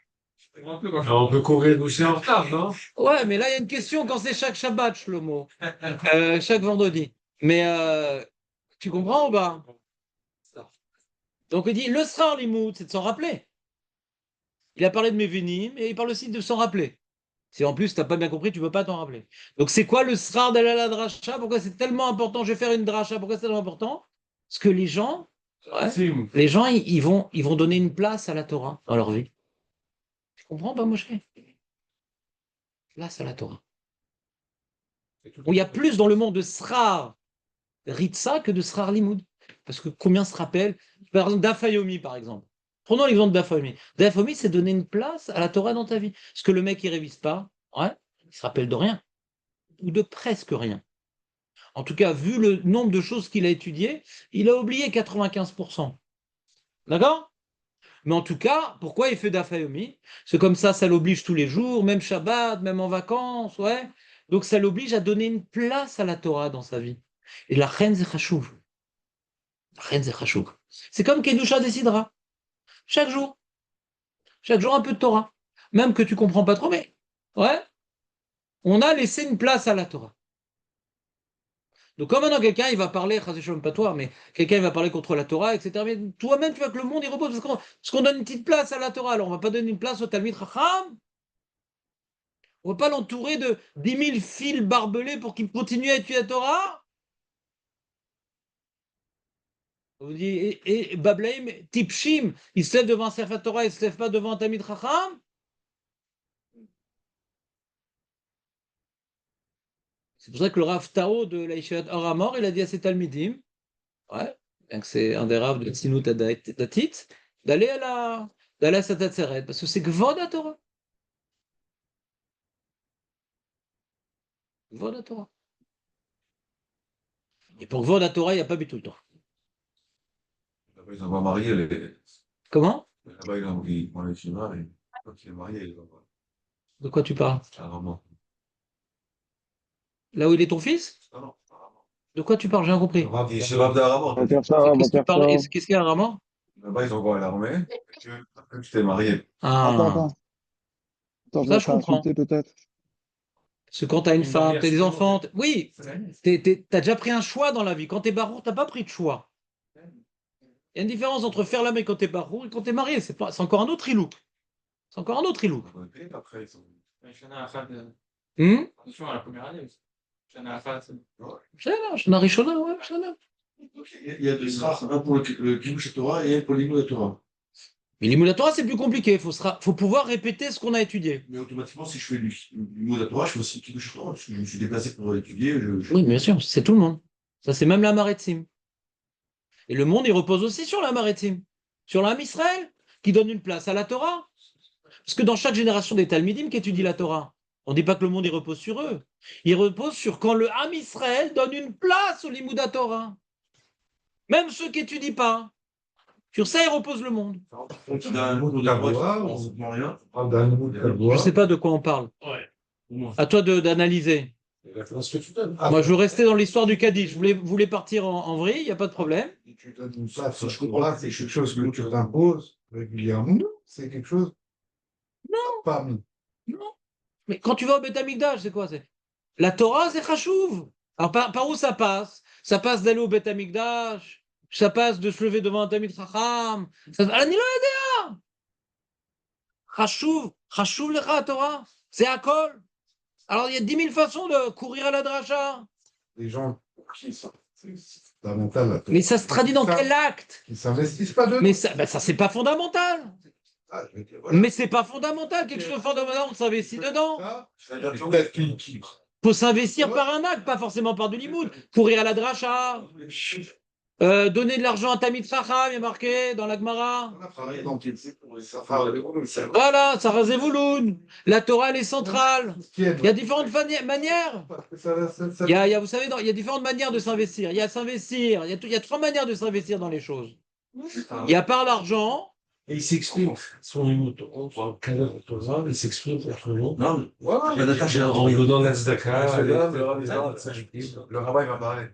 On peut courir boucher en retard, non? Ouais, mais là, il y a une question quand c'est chaque Shabbat, Shlomo. Chaque vendredi. Mais tu comprends ou pas? Donc, il dit, le srar limoud, c'est de s'en rappeler. Il a parlé de Mevinim et il parle aussi de s'en rappeler. Si en plus, tu n'as pas bien compris, tu ne peux pas t'en rappeler. Donc, c'est quoi le srar de la dracha? Pourquoi c'est tellement important? Je vais faire une dracha. Pourquoi c'est tellement important? Parce que les gens, ils vont donner une place à la Torah dans leur vie. Tu comprends pas, Moshe? Place à la Torah. Bon, il y a plus dans le monde de srar ritza que de srar limoud. Parce que combien se rappellent? Par exemple, d'Afayomi, par exemple. Prenons l'exemple d'Afayomi. D'Afayomi, c'est donner une place à la Torah dans ta vie. Parce que le mec, il révise pas, ouais, il se rappelle de rien. Ou de presque rien. En tout cas, vu le nombre de choses qu'il a étudiées, il a oublié 95%. D'accord? Mais en tout cas, pourquoi il fait d'Afayomi? C'est comme ça l'oblige tous les jours, même Shabbat, même en vacances, ouais. Donc ça l'oblige à donner une place à la Torah dans sa vie. Et la reine Zechachouv. La reine Zechachouv. C'est comme Kedusha décidera. Chaque jour. Chaque jour un peu de Torah. Même que tu comprends pas trop, mais ouais, on a laissé une place à la Torah. Donc quand maintenant quelqu'un il va parler, pas toi, mais quelqu'un il va parler contre la Torah, etc. Mais toi-même tu vois que le monde il repose parce qu'on donne une petite place à la Torah. Alors on va pas donner une place au Talmid Chacham. On va pas l'entourer de 10 000 fils barbelés pour qu'il continue à étudier la Torah. On vous dit, et Bableim, Tipshim, il se lève devant un Sefer Torah, il se lève pas devant un Talmid Chacham. C'est pour ça que le Rav Tao de la Yeshivat Or HaMor, il a dit à ses Talmidim, ouais, bien que c'est un des Rav de Tsinut Datit, d'aller à Sat Atzeret, parce que c'est Gvod HaTorah. Gvod HaTorah. Et pour Gvod HaTorah, il n'y a pas Bitul Torah. Là-bas, ils ont pas marié les. Comment? Là-bas, ils ont les chinois, et quand il est marié, ils ont pas. De quoi tu parles? Carrément. Là où il est ton fils? Ah non, carrément. De quoi tu parles? J'ai rien compris. Il est chez Rav d'Aramor. Qu'est-ce qu'il parle? Qu'est-ce qu'il y a vraiment? Là-bas, ils ont encore l'armée. Et que, après, tu t'es marié. Ah, Attends, je ça vais je faire comprends. insulter peut-être. Parce que quand tu as une femme, tu as des variation, enfants, oui, tu as déjà pris un choix dans la vie. Quand tu es barour, tu n'as pas pris de choix. Il y a une différence entre faire l'âme quand tu es barour et quand tu es marié. C'est encore un autre ilouk. C'est encore un autre ilouk. Après, ils sont. Attention à la première année aussi. Shana Shana Rishona, ouais, Shana. Il y a deux srars, un pour le Kiddush Torah et un pour l'Imoud Torah. Mais l'imoud Torah, c'est plus compliqué. Faut pouvoir répéter ce qu'on a étudié. Mais automatiquement, si je fais l'Imoud Torah, je fais aussi le Kiddush Torah, parce que je me suis déplacé pour étudier. Oui, bien sûr, c'est tout le monde. Ça, c'est même la maritime. Et le monde, il repose aussi sur la maritime. Sur l'âme Israël, qui donne une place à la Torah. Parce que dans chaque génération des Talmidim qui étudie la Torah, on ne dit pas que le monde, il repose sur eux. Il repose sur quand le Ham Israël donne une place au Limouda Torah. Même ceux qui n'étudient pas. Sur ça, il repose le monde. Dans un monde où on ne comprend rien. Je ne sais pas de quoi on parle. À toi d'analyser. Moi, je veux rester dans l'histoire du Kaddish. Vous voulez partir en vrille, il n'y a pas de problème. Tu donnes une place, je comprends, c'est quelque chose que tu t'imposes régulièrement. Non, c'est quelque chose. Non. Parmi. Non. Mais quand tu vas au Beth Amikdash, c'est quoi? La Torah, c'est Chachouv. Alors, par où ça passe? Ça passe d'aller au Beth Amikdash. Ça passe de se lever devant un Tamid Chacham. Chachouv. Chachouv le Torah. C'est à col. Alors, il y a 10 000 façons de courir à la dracha. Les gens qui sont. C'est fondamental. Mais ça se traduit dans quel acte? Ils ne s'investissent pas dedans. Mais ça c'est pas fondamental. Ah, je veux dire, voilà. Mais c'est pas fondamental. Quelque chose de fondamental, on s'investit dedans. Ça, c'est-à-dire qu'il faut être qui. Faut s'investir par un acte, pas forcément par du limoud. Courir à la dracha. Donner de l'argent à Tamid Chacham, il y a marqué dans la Gemara. On a travaillé dans le pour ça parle de gros, ça. Voilà, Sarah Zevouloun. La Torah, elle est centrale. Il y a différentes manières. Vous savez, il y a différentes manières de s'investir. Il y a s'investir. Il y a 3 manières de s'investir dans les choses. Il y a par l'argent. Et il s'exprime. Son humour, il s'exprime autrement. Non, Voilà. En donnant la tzedaka, Le rabbin, il va parler.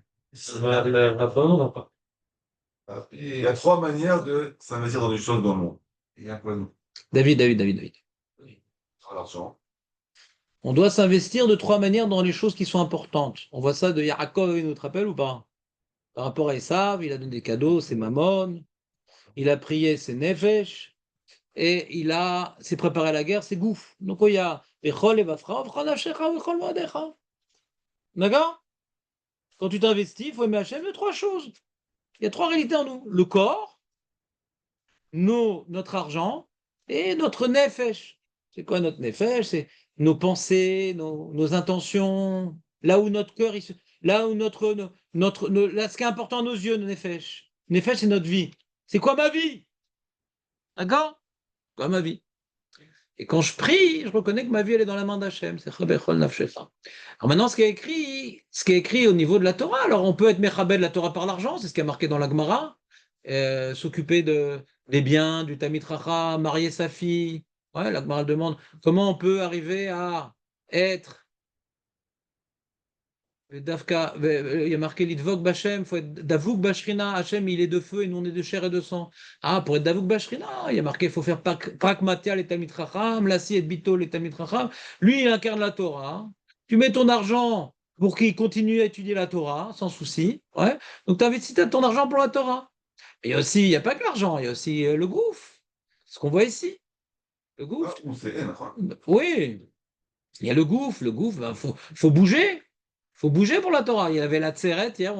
on va pas. Il y a 3 manières de s'investir dans des choses dans le monde. Il y a quoi, nous? David. L'argent. On doit s'investir de 3 manières dans les choses qui sont importantes. On voit ça de Yaakov, il nous te rappelle ou pas? Par rapport à Esav, il a donné des cadeaux, c'est Mammon. Il a prié, c'est Nefesh. Et il s'est préparé à la guerre, c'est Gouf. Donc il y a Echol et Vafra, Vafra Nafshecha, Vechol Moadecha. D'accord? Quand tu t'investis, il faut aimer Hachem de 3 choses. Il y a 3 réalités en nous. Le corps, notre argent et notre nefesh. C'est quoi notre nefesh? C'est nos pensées, nos intentions, là où notre cœur, là où là, ce qui est important à nos yeux, nos nefesh. Nefesh, c'est notre vie. C'est quoi ma vie? D'accord? Quoi ma vie? Et quand je prie, je reconnais que ma vie, elle est dans la main d'Hachem. C'est Chabechol Nafshecha. Alors maintenant, ce qui est écrit au niveau de la Torah, alors on peut être Mechabed la Torah par l'argent, c'est ce qui a marqué dans la Gemara, s'occuper des biens, du Tamid Chacham, marier sa fille. Ouais, la Gemara demande comment on peut arriver à être. Il y a marqué Litvok Bachem, il faut être Davouk Bashrina, Hachem il est de feu et nous on est de chair et de sang. Ah, pour être Davouk Bashrina, il y a marqué il faut faire Prakmatia les Tamid Chacham, Lassi et Bito les Tamid Chacham. Lui il incarne la Torah. Tu mets ton argent pour qu'il continue à étudier la Torah, sans souci. Ouais. Donc tu investis ton argent pour la Torah. Et aussi, il n'y a pas que l'argent, il y a aussi le gouffre. Ce qu'on voit ici. Le gouffre. Oui. Il y a le gouffre. Le gouffre, faut bouger. Il faut bouger pour la Torah. Il y avait la Tseret, hier,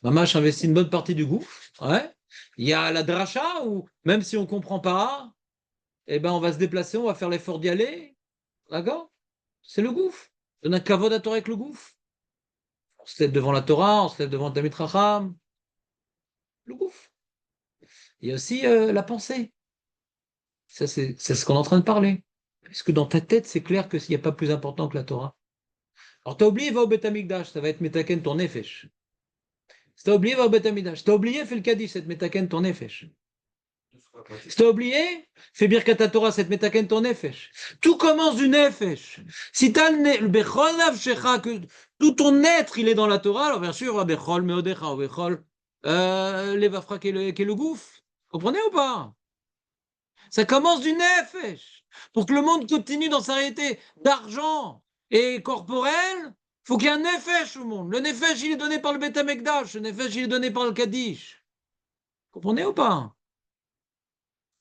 Mamash investi une bonne partie du gouffre. Ouais. Il y a la Dracha, où même si on ne comprend pas, eh ben, on va se déplacer, on va faire l'effort d'y aller. D'accord? C'est le gouffre. Donne un kavod à Torah avec le gouffre. On se lève devant la Torah, on se lève devant le Talmid Chacham. Le gouffre. Il y a aussi la pensée. Ça, c'est ce qu'on est en train de parler. Est-ce que dans ta tête, c'est clair qu'il n'y a pas plus important que la Torah? Alors, t'as oublié, va au Beth Amikdash, ça va être Metaken ton Nefesh. Si t'as oublié, va au Beth Amikdash. Si t'as oublié, fais le Kaddish, c'est Metaken ton Nefesh. Si t'as oublié, fais Birkat Torah, c'est Metaken ton Nefesh. Tout commence du Nefesh. Si t'as le Bechol Nafshecha, que tout ton être, il est dans la Torah, alors bien sûr, Bechol Meodecha, Bechol Levafra, qui est le gouffre. Comprenez ou pas? Ça commence du Nefesh. Pour que le monde continue dans sa réalité d'argent et corporel, faut qu'il y ait un Nefesh au monde. Le Nefesh, il est donné par le Beth Amikdash. Le Nefesh, il est donné par le Kaddish. Comprenez ou pas?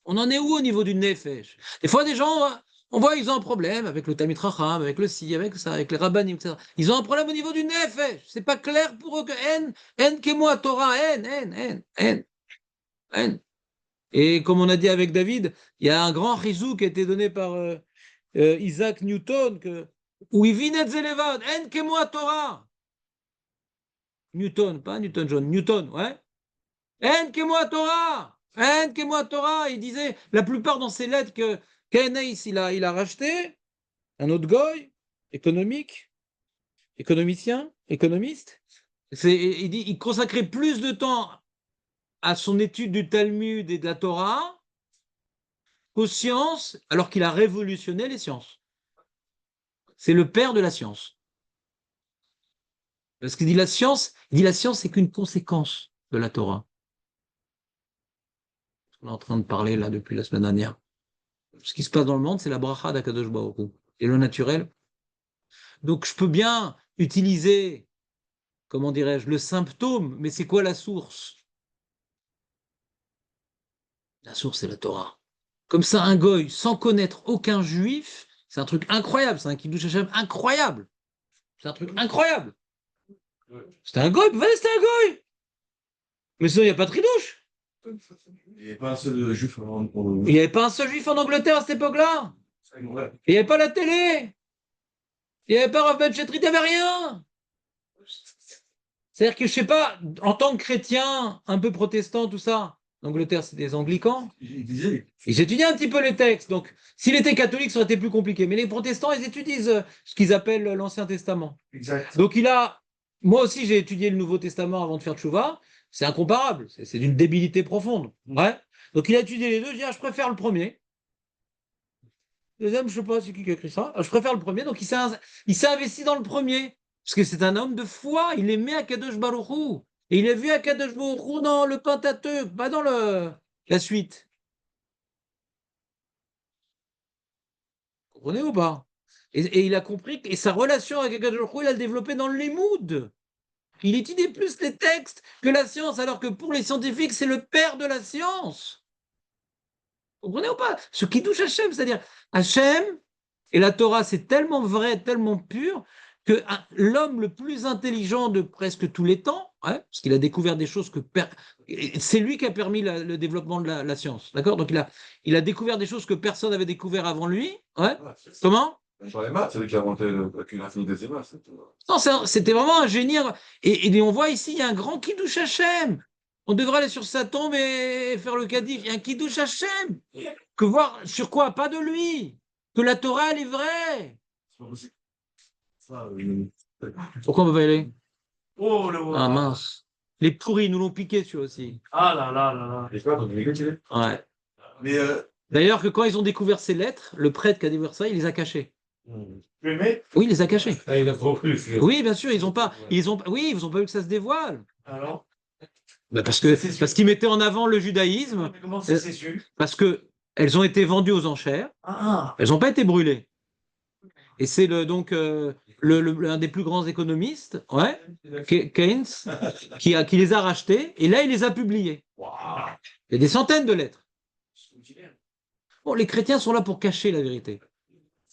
On en est où au niveau du Nefesh? Des fois, des gens, on voit, ils ont un problème avec le Talmid Chacham, avec le Si, avec ça, avec les Rabbanim, etc. Ils ont un problème au niveau du Nefesh. C'est pas clair pour eux que En Kemo Torah, En. Et comme on a dit avec David, il y a un grand chizou qui a été donné par Isaac Newton, où il vit Netzelevad, En Kemo Torah. Newton, pas Newton John, Newton, ouais. En Kemo Torah. En Kemo Torah. Il disait, la plupart dans ses lettres que Keynes il a racheté, un autre goy, économiste, il dit, il consacrait plus de temps à son étude du Talmud et de la Torah qu'aux sciences, alors qu'il a révolutionné les sciences. C'est le père de la science. Parce qu'il dit la science, c'est qu'une conséquence de la Torah. On est en train de parler là depuis la semaine dernière. Ce qui se passe dans le monde, c'est la bracha d'Akadosh Baruch Hu. Et le naturel. Donc je peux bien utiliser, comment dirais-je, le symptôme, mais c'est quoi la source? La source, c'est la Torah. Comme ça, un goy, sans connaître aucun juif, c'est un truc incroyable, c'est un Kiddush Hashem incroyable. C'est un truc incroyable. C'était un goy, c'était un goy. Mais sinon, il n'y a pas de tridouche. Il n'y avait pas un seul juif en Il n'y avait pas un seul juif en Angleterre à cette époque-là. Il n'y avait pas la télé. Il n'y avait pas Rav Ben Chetrit, il n'y avait rien. C'est-à-dire que, je ne sais pas, en tant que chrétien, un peu protestant, tout ça, l'Angleterre, c'est des anglicans. Ils étudient un petit peu les textes. Donc, s'il était catholique, ça aurait été plus compliqué. Mais les protestants, ils étudient ce qu'ils appellent l'Ancien Testament. Exact. Donc, moi aussi, j'ai étudié le Nouveau Testament avant de faire Tchouva. C'est incomparable. C'est d'une débilité profonde. Ouais. Donc, il a étudié les deux. Je dis, je préfère le premier. Deuxième, je ne sais pas, c'est qui a écrit ça. Je préfère le premier. Donc, il s'est investi dans le premier. Parce que c'est un homme de foi. Il aimait Akadosh Baruch Hu. Et il a vu Akadosh Baruch Hu dans le Pentateuque, pas dans la suite. Vous comprenez ou pas? Et il a compris, et sa relation avec Akadosh Baruch Hu, il a développé dans le Limoud. Il étudie plus les textes que la science, alors que pour les scientifiques, c'est le père de la science. Vous comprenez ou pas? Ce qui touche Hachem, c'est-à-dire Hachem et la Torah, c'est tellement vrai, tellement pur, que l'homme le plus intelligent de presque tous les temps, parce qu'il a découvert des choses c'est lui qui a permis le développement de la science, d'accord? Donc il a découvert des choses que personne n'avait découvert avant lui, ouais. Comment? Sur les maths, c'est lui qui a inventé le calcul infini-décimal. Non, c'était vraiment un génie. Et on voit ici, il y a un grand Kiddush Hashem. On devrait aller sur sa tombe et faire le Kaddish. Il y a un Kiddush Hashem. Que voir sur quoi? Pas de lui. Que la Torah, elle est vraie. Pourquoi on ne peut pas y aller? Oh, le Ah mince. Les pourris nous l'ont piqué, celui aussi. Ah là là là là. Et quoi, donc, il est Ouais. Mais D'ailleurs, que quand ils ont découvert ces lettres, le prêtre qui a découvert ça, il les a cachées. Le mec, Oui, il les a cachées. Ah, il a trop plus. Oui, bien sûr, ils n'ont pas vu que ça se dévoile. alors, Parce qu'ils mettaient en avant le judaïsme, mais comment ça s'est su? parce qu'elles ont été vendues aux enchères, Ah, elles n'ont pas été brûlées. Et c'est donc un des plus grands économistes, ouais, Keynes, qui les a rachetées, et là, il les a publiées. Il y a des centaines de lettres. Bon, les chrétiens sont là pour cacher la vérité.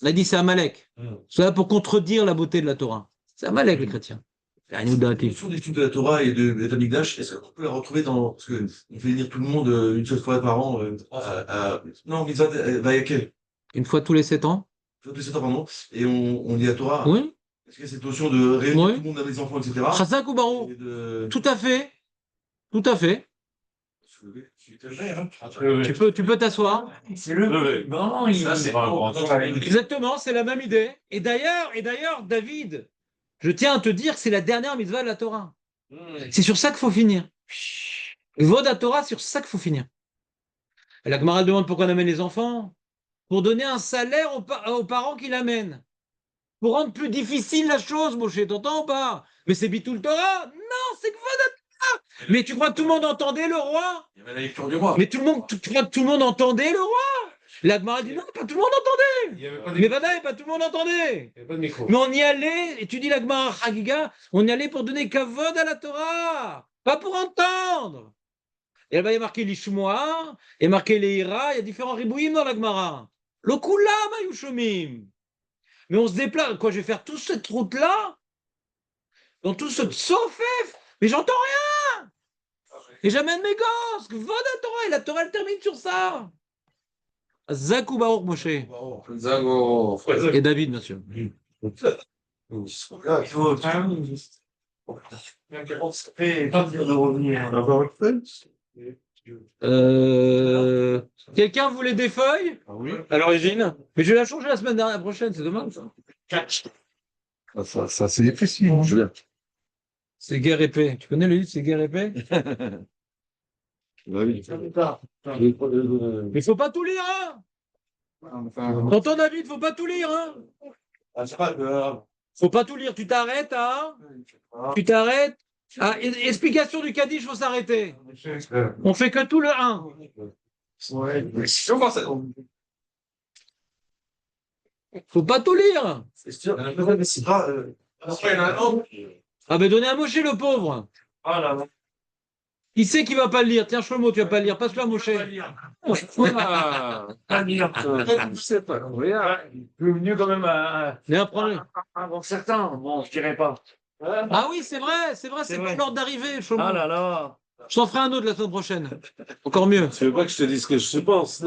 On a dit c'est Amalek. Ils sont là pour contredire la beauté de la Torah. C'est Amalek, les chrétiens. la notion d'étude de la Torah et de Beth Amikdash, est-ce qu'on peut la retrouver parce qu'on fait venir tout le monde une seule fois par an non, Mitzvah Vayakel. Une fois tous les 7 ans. Tous les 7 ans, pardon. Et on lit la Torah. Oui. Parce qu'il y a cette notion de réunir Oui. tout le monde avec les enfants, etc. Chazak ou Barou? Et de... Tout à fait. Tout à fait. Tu peux t'asseoir. C'est le. Vraiment, il. Ça, c'est pas un grand truc. Exactement, c'est la même idée. Et d'ailleurs, David, je tiens à te dire que c'est la dernière mitzvah de la Torah. C'est sur ça qu'il faut finir. Vod à Torah, c'est sur ça qu'il faut finir. Et la Gemara demande pourquoi on amène les enfants. Pour donner un salaire aux parents qui l'amènent. Pour rendre plus difficile la chose, Moshe, t'entends ou pas? Mais c'est Bitoul Torah? Non, c'est que Vod à Torah. Mais tu crois que tout le monde entendait le roi? Il y avait la lecture du roi. Mais tu crois que tout le monde entendait le roi? La Gemara dit non, pas tout le monde entendait. Il y avait pas Mais Vadaï, pas tout le monde entendait. de micro. Mais on y allait, et tu dis la Gemara Chagiga, on y allait pour donner kavod à la Torah, pas pour entendre. Et là-bas, il y a marqué l'Ishmoa, il y a marqué l'Eira, il y a différents ribouïm dans la Gemara. Le Kula Mayushomim. Mais on se déplace, quoi, je vais faire toute cette route-là, dans tout ce Tsofef, mais j'entends rien. Et j'amène mes gosses, vod à Torah, et la Torah, elle termine sur ça. Zakou Baruch Moshe. Zago. Et David, bien sûr. Il faut. Et pas dire de revenir. Quelqu'un voulait des feuilles à l'origine? Mais je vais la changer la semaine dernière prochaine, c'est dommage. Ça c'est difficile. Hein. C'est guerre épée. Tu connais le livre, c'est guerre épée? Mais faut pas tout lire, hein? T'entends, David, faut pas tout lire, hein? Faut pas tout lire, tu t'arrêtes, hein? Tu t'arrêtes. Ah, explication du Kaddish, faut s'arrêter. On fait que tout le 1. Faut pas tout lire. C'est sûr. Ah ben donnez à Moshe le pauvre. Ah là là. Qui sait qui va pas le lire? Tiens, Shlomo, tu vas pas le lire. Passe-le à Moshe. Pas lire. Je sais pas. Plus mieux quand même Viens, prends-le. avant certains. Bon, je dirais pas. Ah oui, c'est vrai, c'est C'est pas vrai. l'ordre d'arrivée, Shlomo. Ah là là. Je t'en ferai un autre la semaine prochaine. Encore mieux. Tu veux pas que je te dise ce que je pense, non?